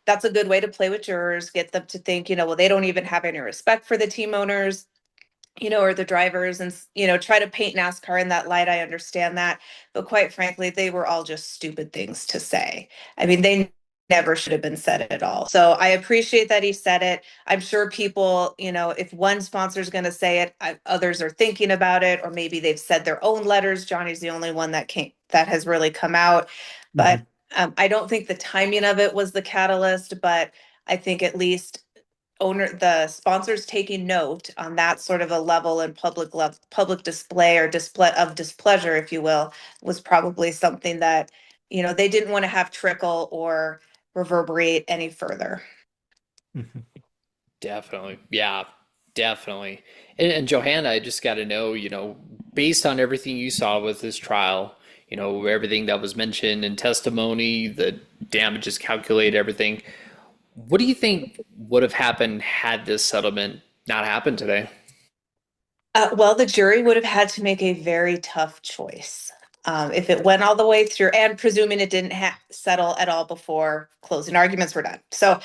That's a good way to play with jurors, get them to think, well, they don't even have any respect for the team owners, or the drivers, and, try to paint NASCAR in that light. I understand that. But quite frankly, they were all just stupid things to say. I mean, they never should have been said at all. So I appreciate that he said it. I'm sure people, if one sponsor is going to say it, others are thinking about it, or maybe they've said their own letters. Johnny's the only one that has really come out. But Mhm. I don't think the timing of it was the catalyst, but I think at least the sponsors taking note on that sort of a level and public display, or display of displeasure, if you will, was probably something that, they didn't want to have trickle or reverberate any further. Mhm. Definitely. Yeah, definitely. And Johanna, I just got to know, based on everything you saw with this trial, everything that was mentioned in testimony, the damages calculated, everything. What do you think would have happened had this settlement not happened today? Well, the jury would have had to make a very tough choice. If it went all the way through, and presuming it didn't settle at all before closing arguments were done. So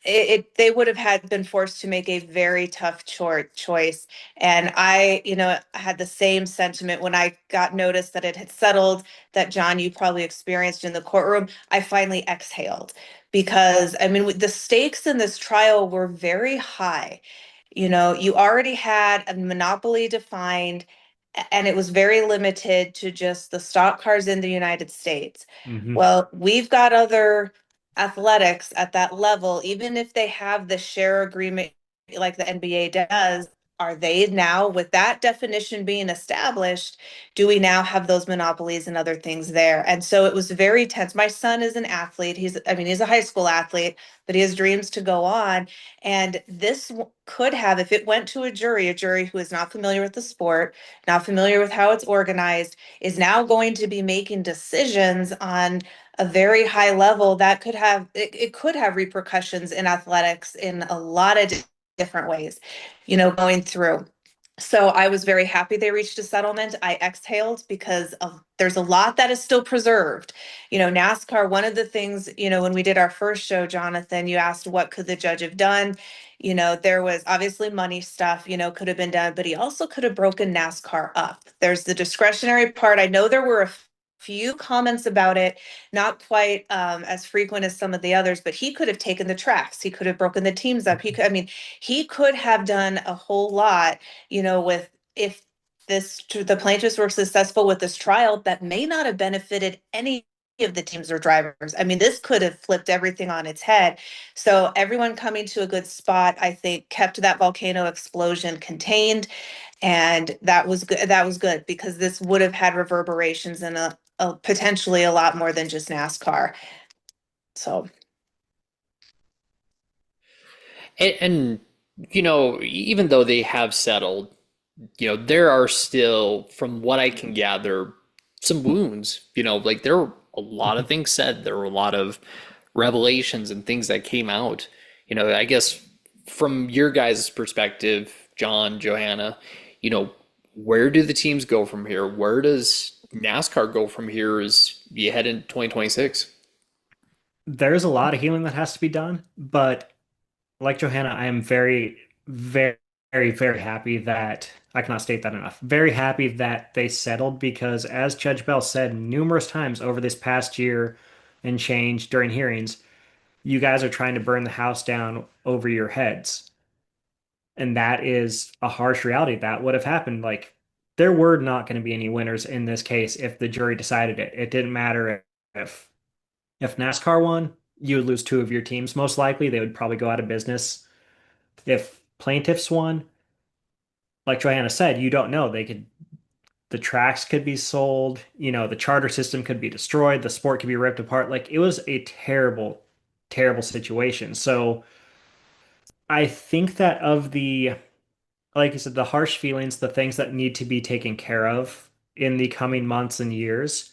they would have been forced to make a very tough choice. And I, had the same sentiment when I got notice that it had settled, that John, you probably experienced in the courtroom. I finally exhaled, because I mean, the stakes in this trial were very high. You already had a monopoly defined, and it was very limited to just the stock cars in the United States. Mhm. Well, we've got other athletics at that level, even if they have the share agreement like the NBA does. Are they now, with that definition being established, do we now have those monopolies and other things there? And so it was very tense. My son is an athlete. He's a high school athlete, but he has dreams to go on. And this could have, if it went to a jury who is not familiar with the sport, not familiar with how it's organized, is now going to be making decisions on a very high level that it could have repercussions in athletics in a lot of different ways, going through. So I was very happy they reached a settlement. I exhaled because there's a lot that is still preserved. NASCAR, one of the things, when we did our first show, Jonathan, you asked what could the judge have done? There was obviously money stuff, could have been done, but he also could have broken NASCAR up. There's the discretionary part. I know there were a few comments about it, not quite as frequent as some of the others, but he could have taken the tracks. He could have broken the teams up. He could have done a whole lot, with, if the plaintiffs were successful with this trial, that may not have benefited any of the teams or drivers. I mean, this could have flipped everything on its head. So everyone coming to a good spot, I think, kept that volcano explosion contained. And that was good. That was good, because this would have had reverberations in potentially a lot more than just NASCAR. So And even though they have settled, there are still, from what I can gather, some wounds. Like there were a lot of Mhm. things said. There were a lot of revelations and things that came out. I guess from your guys' perspective, John, Johanna, you know, where do the teams go from here? Where does NASCAR go from here as you head into 2026? There's a lot of healing that has to be done, but like Johanna, I am very, very, very happy that I cannot state that enough. Very happy that they settled, because, as Judge Bell said numerous times over this past year and change during hearings, you guys are trying to burn the house down over your heads. And that is a harsh reality. That would have happened. Like, there were not going to be any winners in this case if the jury decided it. It didn't matter if if NASCAR won, you would lose two of your teams. Most likely, they would probably go out of business. If plaintiffs won, like Johanna said, you don't know. The tracks could be sold, the charter system could be destroyed, the sport could be ripped apart. Like, it was a terrible, terrible situation. So I think that of the, like you said, the harsh feelings, the things that need to be taken care of in the coming months and years,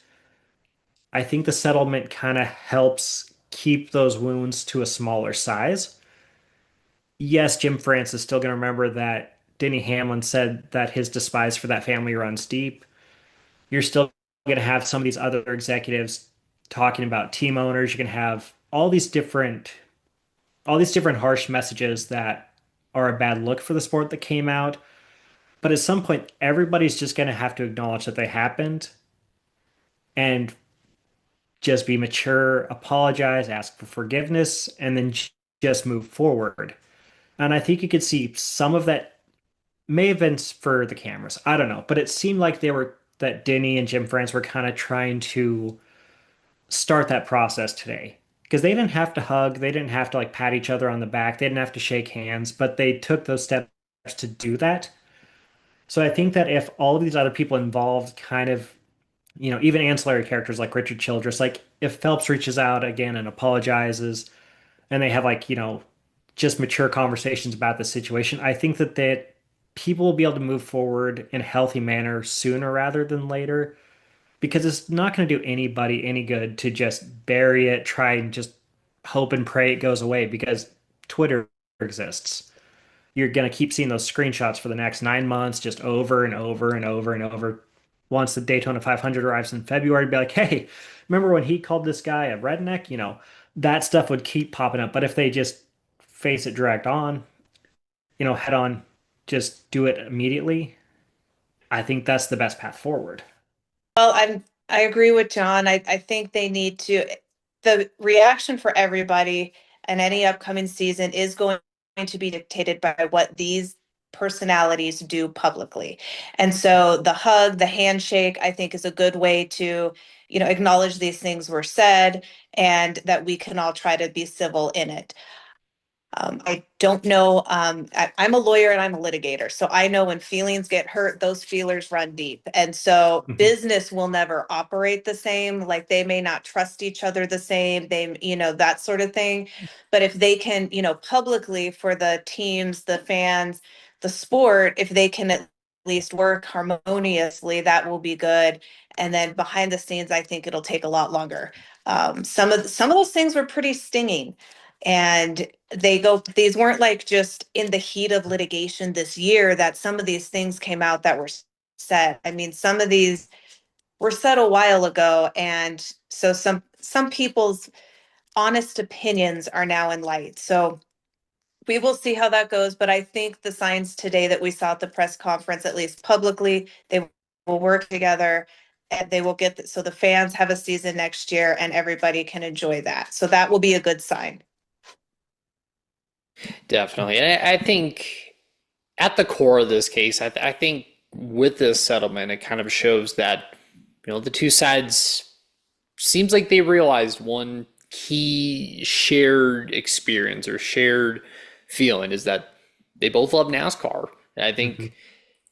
I think the settlement kind of helps keep those wounds to a smaller size. Yes, Jim France is still going to remember that Denny Hamlin said that his despise for that family runs deep. You're still going to have some of these other executives talking about team owners. You can have all these different harsh messages that are a bad look for the sport that came out. But at some point, everybody's just going to have to acknowledge that they happened and just be mature, apologize, ask for forgiveness, and then just move forward. And I think you could see some of that may have been for the cameras. I don't know, but it seemed like that Denny and Jim France were kind of trying to start that process today. Because they didn't have to hug, they didn't have to like pat each other on the back, they didn't have to shake hands, but they took those steps to do that. So I think that if all of these other people involved kind of, even ancillary characters like Richard Childress, like if Phelps reaches out again and apologizes and they have like, just mature conversations about the situation, I think that people will be able to move forward in a healthy manner sooner rather than later because it's not going to do anybody any good to just bury it, try and just hope and pray it goes away because Twitter exists. You're going to keep seeing those screenshots for the next 9 months, just over and over and over and over. Once the Daytona 500 arrives in February, be like, hey, remember when he called this guy a redneck? That stuff would keep popping up. But if they just face it direct on, head on, just do it immediately, I think that's the best path forward. Well, I agree with John. I think they need to, the reaction for everybody and any upcoming season is going to be dictated by what these personalities do publicly. And so the hug, the handshake, I think is a good way to, acknowledge these things were said and that we can all try to be civil in it. I don't know. I'm a lawyer and I'm a litigator. So I know when feelings get hurt, those feelers run deep. And so Mhm. business will never operate the same. Like they may not trust each other the same. That sort of thing. But if they can, publicly for the teams, the fans, the sport, if they can at least work harmoniously, that will be good. And then behind the scenes, I think it'll take a lot longer. Some of those things were pretty stinging. And these weren't like just in the heat of litigation this year that some of these things came out that were said. I mean, some of these were said a while ago, and so some people's honest opinions are now in light. So we will see how that goes, but I think the signs today that we saw at the press conference, at least publicly, they will work together and they will so the fans have a season next year and everybody can enjoy that. So that will be a good sign. Definitely. And I think at the core of this case, I think with this settlement, it kind of shows that, the two sides seems like they realized one key shared experience or shared feeling is that they both love NASCAR. And I think Mhm.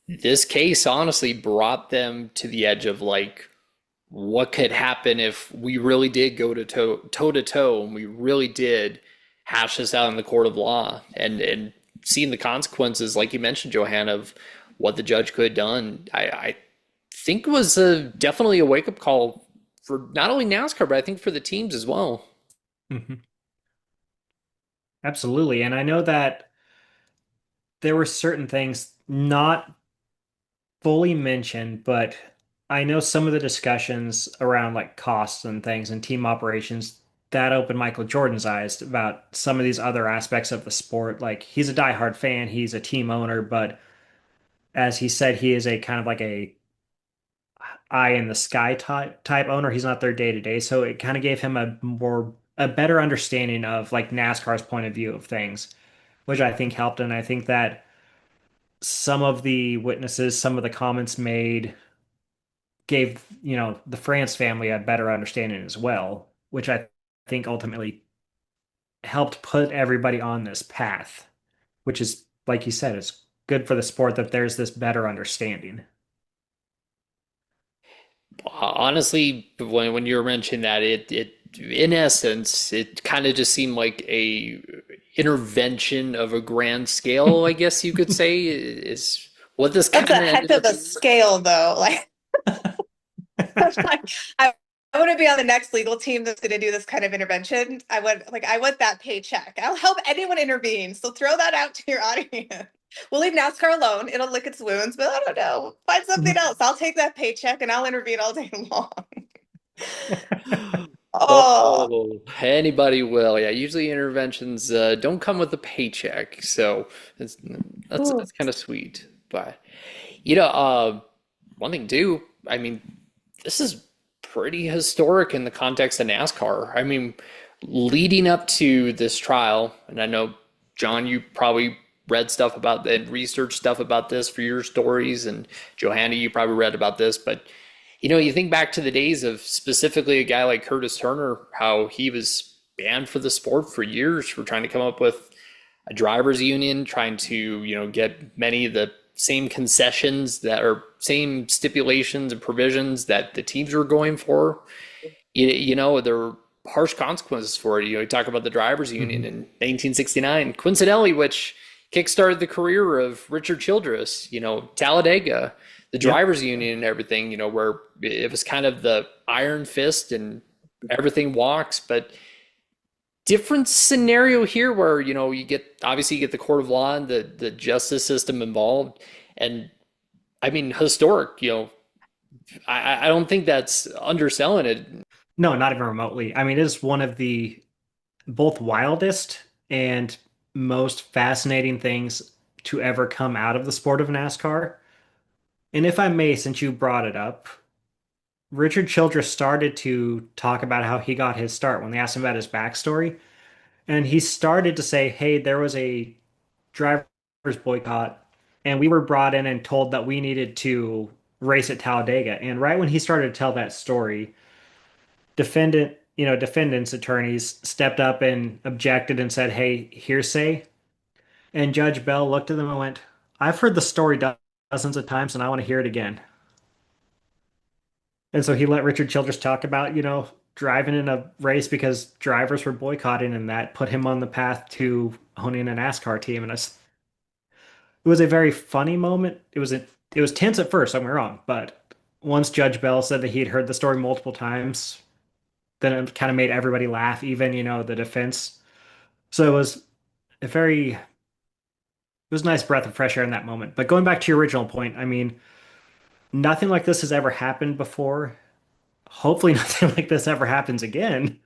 this case honestly brought them to the edge of like, what could happen if we really did go toe to toe and we really did hash this out in the court of law and seeing the consequences, like you mentioned, Johanna, of what the judge could have done. I think was definitely a wake up call for not only NASCAR, but I think for the teams as well. Mhm. Absolutely. And I know that there were certain things not fully mentioned, but I know some of the discussions around like costs and things and team operations that opened Michael Jordan's eyes about some of these other aspects of the sport. Like he's a diehard fan, he's a team owner, but as he said, he is a kind of like a eye in the sky type owner. He's not there day to day, so it kind of gave him a better understanding of like NASCAR's point of view of things, which I think helped. And I think that some of the witnesses, some of the comments made gave, the France family a better understanding as well, which I think ultimately helped put everybody on this path, which is, like you said, it's good for the sport that there's this better understanding. Honestly, when you were mentioning that, it in essence, it kind of just seemed like a intervention of a grand scale, I guess you could say, is what this That's kind a of heck ended of up a being. scale, though. Like, I, I want to be on the next legal team that's going to do this kind of intervention. I want that paycheck. I'll help anyone intervene. So throw that out to your audience. We'll leave NASCAR alone. It'll lick its wounds, but I don't know. Find something else. I'll take that paycheck and I'll intervene all day long. Oh, Oh, anybody will. Yeah, usually interventions don't come with a paycheck, so it's, ooh. that's kind of sweet. But one thing too, I mean, this is pretty historic in the context of NASCAR. I mean, leading up to this trial, and I know, John, you probably read stuff about and researched stuff about this for your stories, and Johanna, you probably read about this, but you think back to the days of specifically a guy like Curtis Turner, how he was banned for the sport for years for trying to come up with a drivers union, trying to, get many of the same concessions that are same stipulations and provisions that the teams were going for. There were harsh consequences for it. You talk about the drivers union Mhm. in 1969, coincidentally, which kickstarted the career of Richard Childress, Talladega, the Yep. drivers union and everything, where it was kind of the iron fist and everything walks, but different scenario here where, you get the court of law and the justice system involved. And I mean, historic, I don't think that's underselling it. No, not even remotely. I mean, it is one of the both wildest and most fascinating things to ever come out of the sport of NASCAR. And if I may, since you brought it up, Richard Childress started to talk about how he got his start when they asked him about his backstory. And he started to say, hey, there was a driver's boycott, and we were brought in and told that we needed to race at Talladega. And right when he started to tell that story, defendants attorneys stepped up and objected and said, hey, hearsay. And Judge Bell looked at them and went, I've heard the story dozens of times and I want to hear it again. And so he let Richard Childress talk about, driving in a race because drivers were boycotting, and that put him on the path to owning a NASCAR team. And it was a very funny moment. It was tense at first, don't get me wrong, but once Judge Bell said that he had heard the story multiple times, then it kind of made everybody laugh, even, the defense. So it was a nice breath of fresh air in that moment. But going back to your original point, I mean, nothing like this has ever happened before. Hopefully nothing like this ever happens again.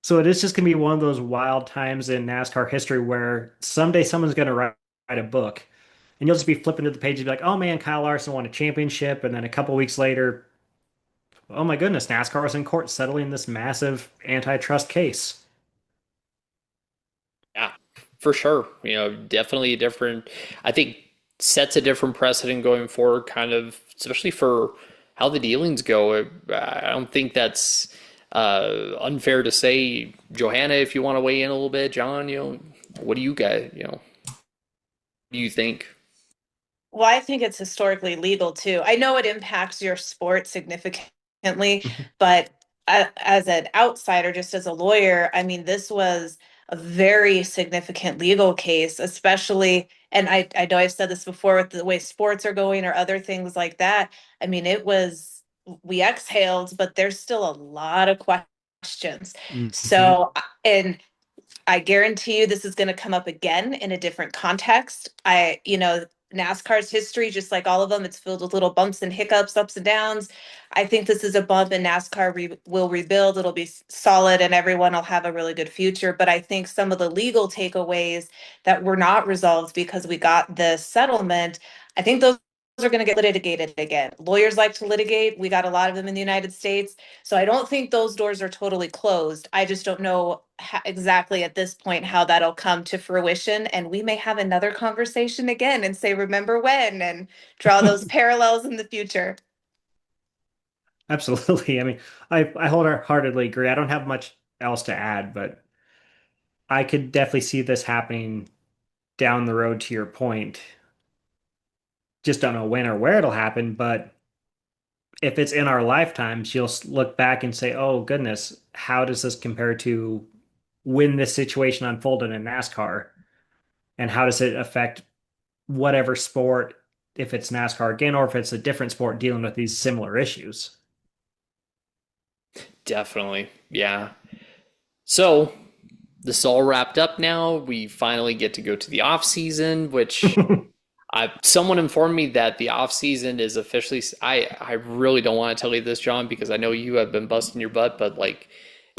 So it is just going to be one of those wild times in NASCAR history where someday someone's going to write a book and you'll just be flipping to the page and be like, oh man, Kyle Larson won a championship. And then a couple weeks later, oh my goodness, NASCAR was in court settling this massive antitrust case. Yeah, for sure. Definitely a different, I think sets a different precedent going forward, kind of, especially for how the dealings go. I don't think that's unfair to say. Johanna, if you want to weigh in a little bit, John, what do you guys, do you think? Well, I think it's historically legal too. I know it impacts your sport significantly, but as an outsider, just as a lawyer, I mean, this was a very significant legal case, especially, and I know I've said this before with the way sports are going or other things like that. I mean, we exhaled, but there's still a lot of questions. Mhm. So, and I guarantee you this is going to come up again in a different context. NASCAR's history, just like all of them, it's filled with little bumps and hiccups, ups and downs. I think this is a bump and NASCAR will rebuild. It'll be solid and everyone will have a really good future. But I think some of the legal takeaways that were not resolved because we got this settlement, I think those are going to get litigated again. Lawyers like to litigate. We got a lot of them in the United States. So I don't think those doors are totally closed. I just don't know exactly at this point how that'll come to fruition. And we may have another conversation again and say, remember when, and draw those parallels in the future. Absolutely. I mean, I wholeheartedly agree. I don't have much else to add, but I could definitely see this happening down the road to your point. Just don't know when or where it'll happen, but if it's in our lifetimes, you'll look back and say, "Oh goodness, how does this compare to when this situation unfolded in NASCAR, and how does it affect whatever sport, if it's NASCAR again or if it's a different sport dealing with these similar issues?" Definitely. Yeah. So this is all wrapped up now. We finally get to go to the off season, which someone informed me that the off season is officially. I really don't want to tell you this, John, because I know you have been busting your butt, but like,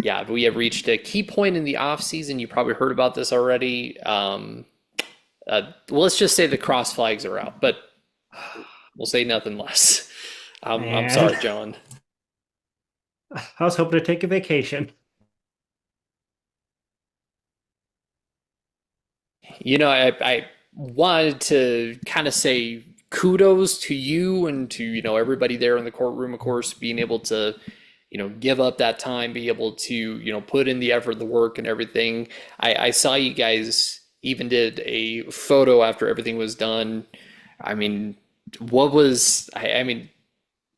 yeah, we have reached a key point in the off season. You probably heard about this already. Well, let's just say the cross flags are out, but we'll say nothing less. I'm Man, sorry, John. I was hoping to take a vacation. I wanted to kind of say kudos to you and to, everybody there in the courtroom, of course, being able to, give up that time, be able to, put in the effort, the work and everything. I saw you guys even did a photo after everything was done. I mean, I mean,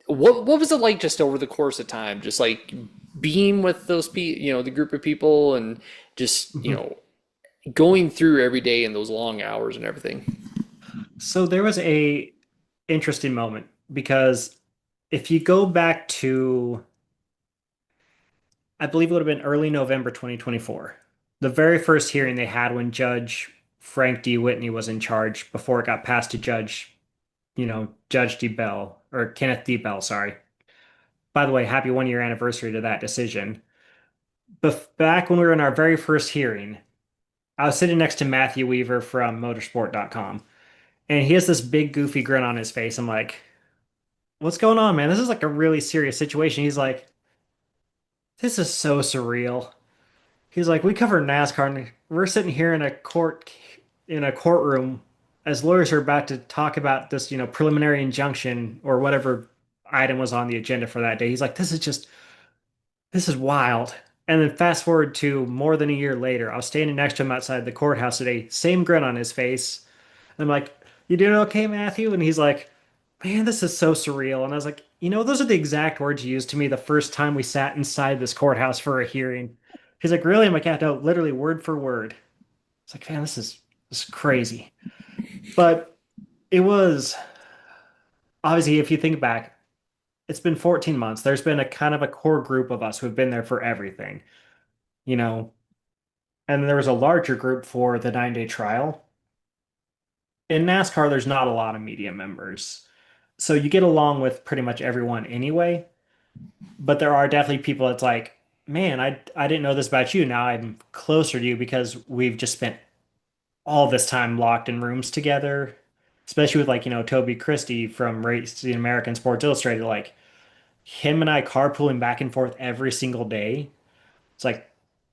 what was it like just over the course of time? Just like being with those people, the group of people and just, going through every day in those long hours and everything. So there was a interesting moment because if you go back to, I believe it would have been early November 2024, the very first hearing they had when Judge Frank D. Whitney was in charge before it got passed to Judge D. Bell or Kenneth D. Bell, sorry. By the way, happy 1 year anniversary to that decision. Back when we were in our very first hearing, I was sitting next to Matthew Weaver from motorsport.com, and he has this big goofy grin on his face. I'm like, "What's going on, man? This is like a really serious situation." He's like, "This is so surreal." He's like, "We cover NASCAR and we're sitting here in a courtroom as lawyers are about to talk about this, preliminary injunction or whatever item was on the agenda for that day." He's like, this is wild." And then fast forward to more than a year later, I was standing next to him outside the courthouse today, same grin on his face. I'm like, "You doing okay, Matthew?" And he's like, "Man, this is so surreal." And I was like, those are the exact words you used to me the first time we sat inside this courthouse for a hearing. He's like, "Really?" I'm like, "Yeah, no, literally word for word." It's like, man, this is crazy. But it was obviously, if you think back, it's been 14 months. There's been a kind of a core group of us who have been there for everything, you know, and there was a larger group for the 9 day trial. In NASCAR, there's not a lot of media members. So you get along with pretty much everyone anyway. But there are definitely people that's like, "Man, I didn't know this about you. Now I'm closer to you because we've just spent all this time locked in rooms together." Especially with like, Toby Christie from Racing American Sports Illustrated, like him and I carpooling back and forth every single day. It's like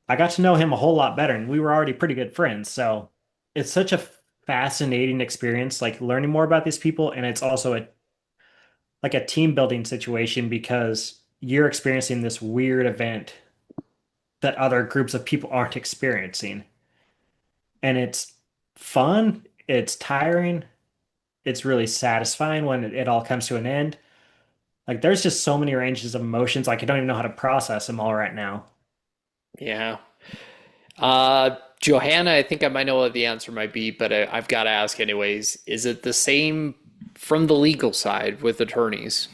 I got to know him a whole lot better and we were already pretty good friends. So it's such a fascinating experience, like learning more about these people. And it's also a team building situation because you're experiencing this weird event that other groups of people aren't experiencing. And it's fun, it's tiring, it's really satisfying when it all comes to an end. Like there's just so many ranges of emotions, like I don't even know how to process them all right now. Yeah. Johanna, I think I might know what the answer might be, but I've got to ask anyways. Is it the same from the legal side with attorneys?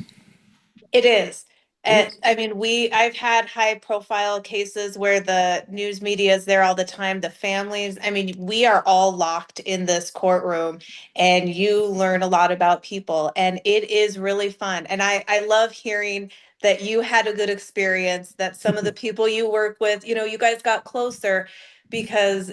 It is. It And is. I mean, I've had high profile cases where the news media is there all the time, the families. I mean, we are all locked in this courtroom and you learn a lot about people and it is really fun. And I love hearing that you had a good experience, that some of the people you work with, you guys got closer because,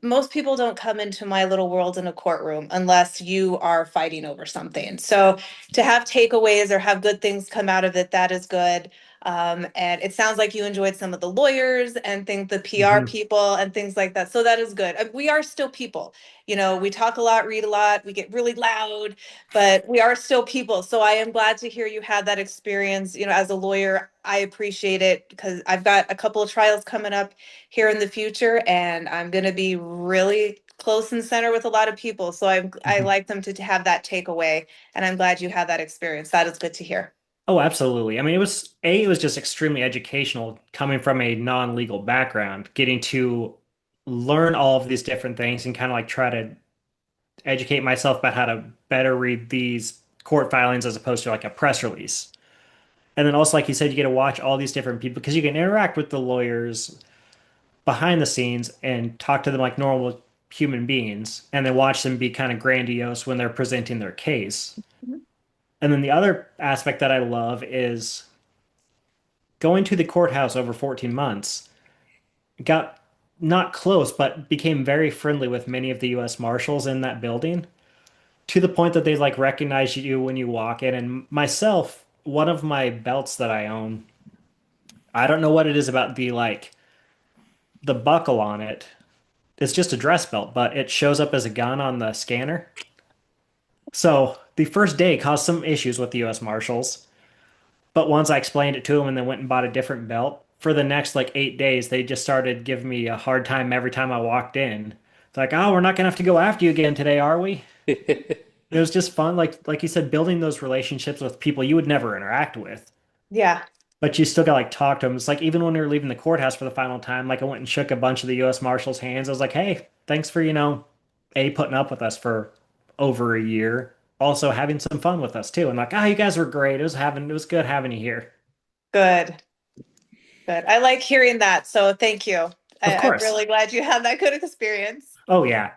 most people don't come into my little world in a courtroom unless you are fighting over something. So to have takeaways or have good things come out of it, that is good. And it sounds like you enjoyed some of the lawyers and think the PR Hmm. people and things like that. So that is good. We are still people. We talk a lot, read a lot, we get really loud, but we are still people. So I am glad to hear you had that experience. As a lawyer, I appreciate it because I've got a couple of trials coming up here in the future, and I'm going to be really close and center with a lot of people. So I Hmm. like them to have that takeaway and I'm glad you had that experience. That is good to hear. Oh, absolutely. I mean, it was just extremely educational coming from a non-legal background, getting to learn all of these different things and kind of like try to educate myself about how to better read these court filings as opposed to like a press release. And then also, like you said, you get to watch all these different people because you can interact with the lawyers behind the scenes and talk to them like normal human beings, and then watch them be kind of grandiose when they're presenting their case. And then the other aspect that I love is going to the courthouse over 14 months, got not close, but became very friendly with many of the US Marshals in that building to the point that they like recognize you when you walk in. And myself, one of my belts that I own, I don't know what it is about the buckle on it. It's just a dress belt, but it shows up as a gun on the scanner. So the first day caused some issues with the US Marshals. But once I explained it to them and then went and bought a different belt, for the next like 8 days, they just started giving me a hard time every time I walked in. It's like, oh, we're not gonna have to go after you again today, are we? It was just fun, like you said, building those relationships with people you would never interact with. Yeah, But you still got like talk to them. It's like even when we were leaving the courthouse for the final time, like I went and shook a bunch of the U.S. Marshals' hands. I was like, hey, thanks for, putting up with us for over a year. Also having some fun with us too. And like, you guys were great. It was good having you here. good, good. I like hearing that. So thank you. Of I'm course. really glad you had that good experience. Oh yeah.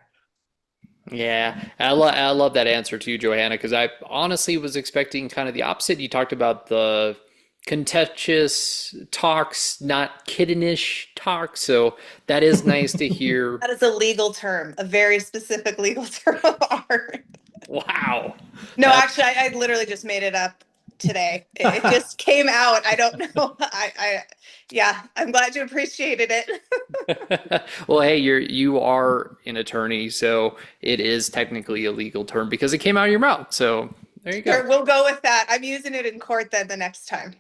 Yeah, I love that answer too, Johanna, because I honestly was expecting kind of the opposite. You talked about the contentious talks, not kittenish talks, so that is nice to hear. That is a legal term, a very specific legal term of art. Wow, No, that actually, I literally just made it up today. It just came out. I don't know. Yeah, I'm glad you appreciated it. well, hey, you are an attorney, so it is technically a legal term because it came out of your mouth. So there you go. Sure, we'll go with that. I'm using it in court then the next time.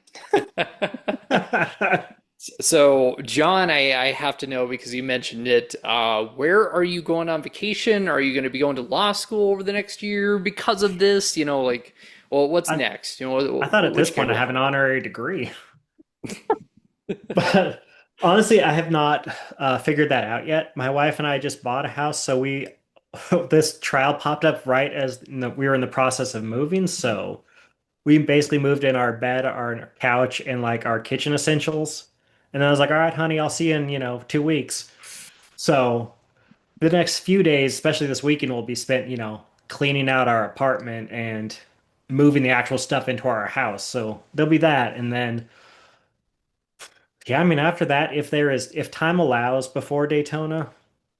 So, John, I have to know because you mentioned it. Where are you going on vacation? Are you going to be going to law school over the next year because of this? Well, what's I, next? I thought at this Which point I category? have an honorary degree. But honestly, I have not figured that out yet. My wife and I just bought a house, so this trial popped up right as we were in the process of moving. So we basically moved in our bed, our couch, and like our kitchen essentials. And then I was like, all right, honey, I'll see you in, 2 weeks. So the next few days, especially this weekend, will be spent, cleaning out our apartment and moving the actual stuff into our house. So there'll be that. And then, yeah, I mean, after that, if time allows before Daytona,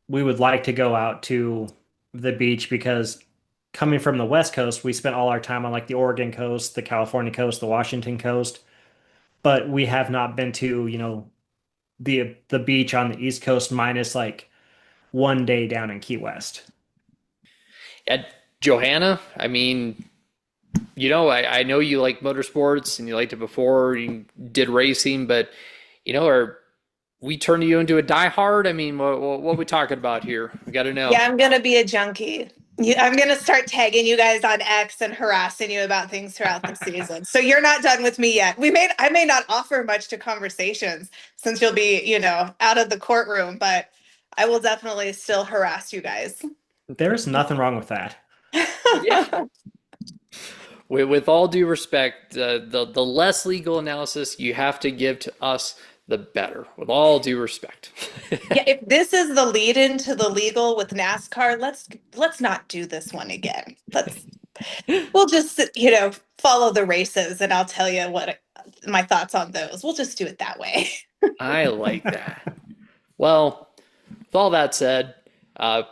we would like to go out to the beach because coming from the West Coast, we spent all our time on like the Oregon coast, the California coast, the Washington coast, but we have not been to, the beach on the East Coast minus like one day down in Key West. At Johanna, I mean, I know you like motorsports and you liked it before you did racing, but are we turning you into a diehard? I mean, what we talking about here? We got to know. Yeah, I'm gonna be a junkie. I'm gonna start tagging you guys on X and harassing you about things throughout the season. So you're not done with me yet. I may not offer much to conversations since you'll be, out of the courtroom, but I will definitely still harass you guys. There's nothing wrong with that. Yeah. With all due respect, the less legal analysis you have to give to us, the better. With all due respect. Yeah, if this is the lead into the legal with NASCAR, let's not do this one again. We'll just, follow the races and I'll tell you what my thoughts on those. We'll just do it that way. I like that. Well, with all that said, uh,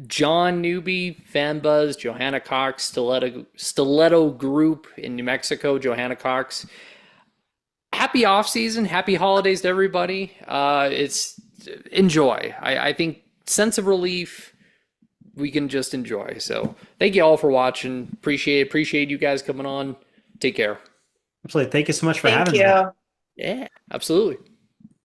John Newby, Fanbuzz, Johanna Cox, Stiletto Group in New Mexico, Johanna Cox. Happy off season, happy holidays to everybody. It's enjoy. I think sense of relief we can just enjoy. So thank you all for watching. Appreciate you guys coming on. Take care. Absolutely. Thank you so much for Thank having me. you. Yeah, absolutely.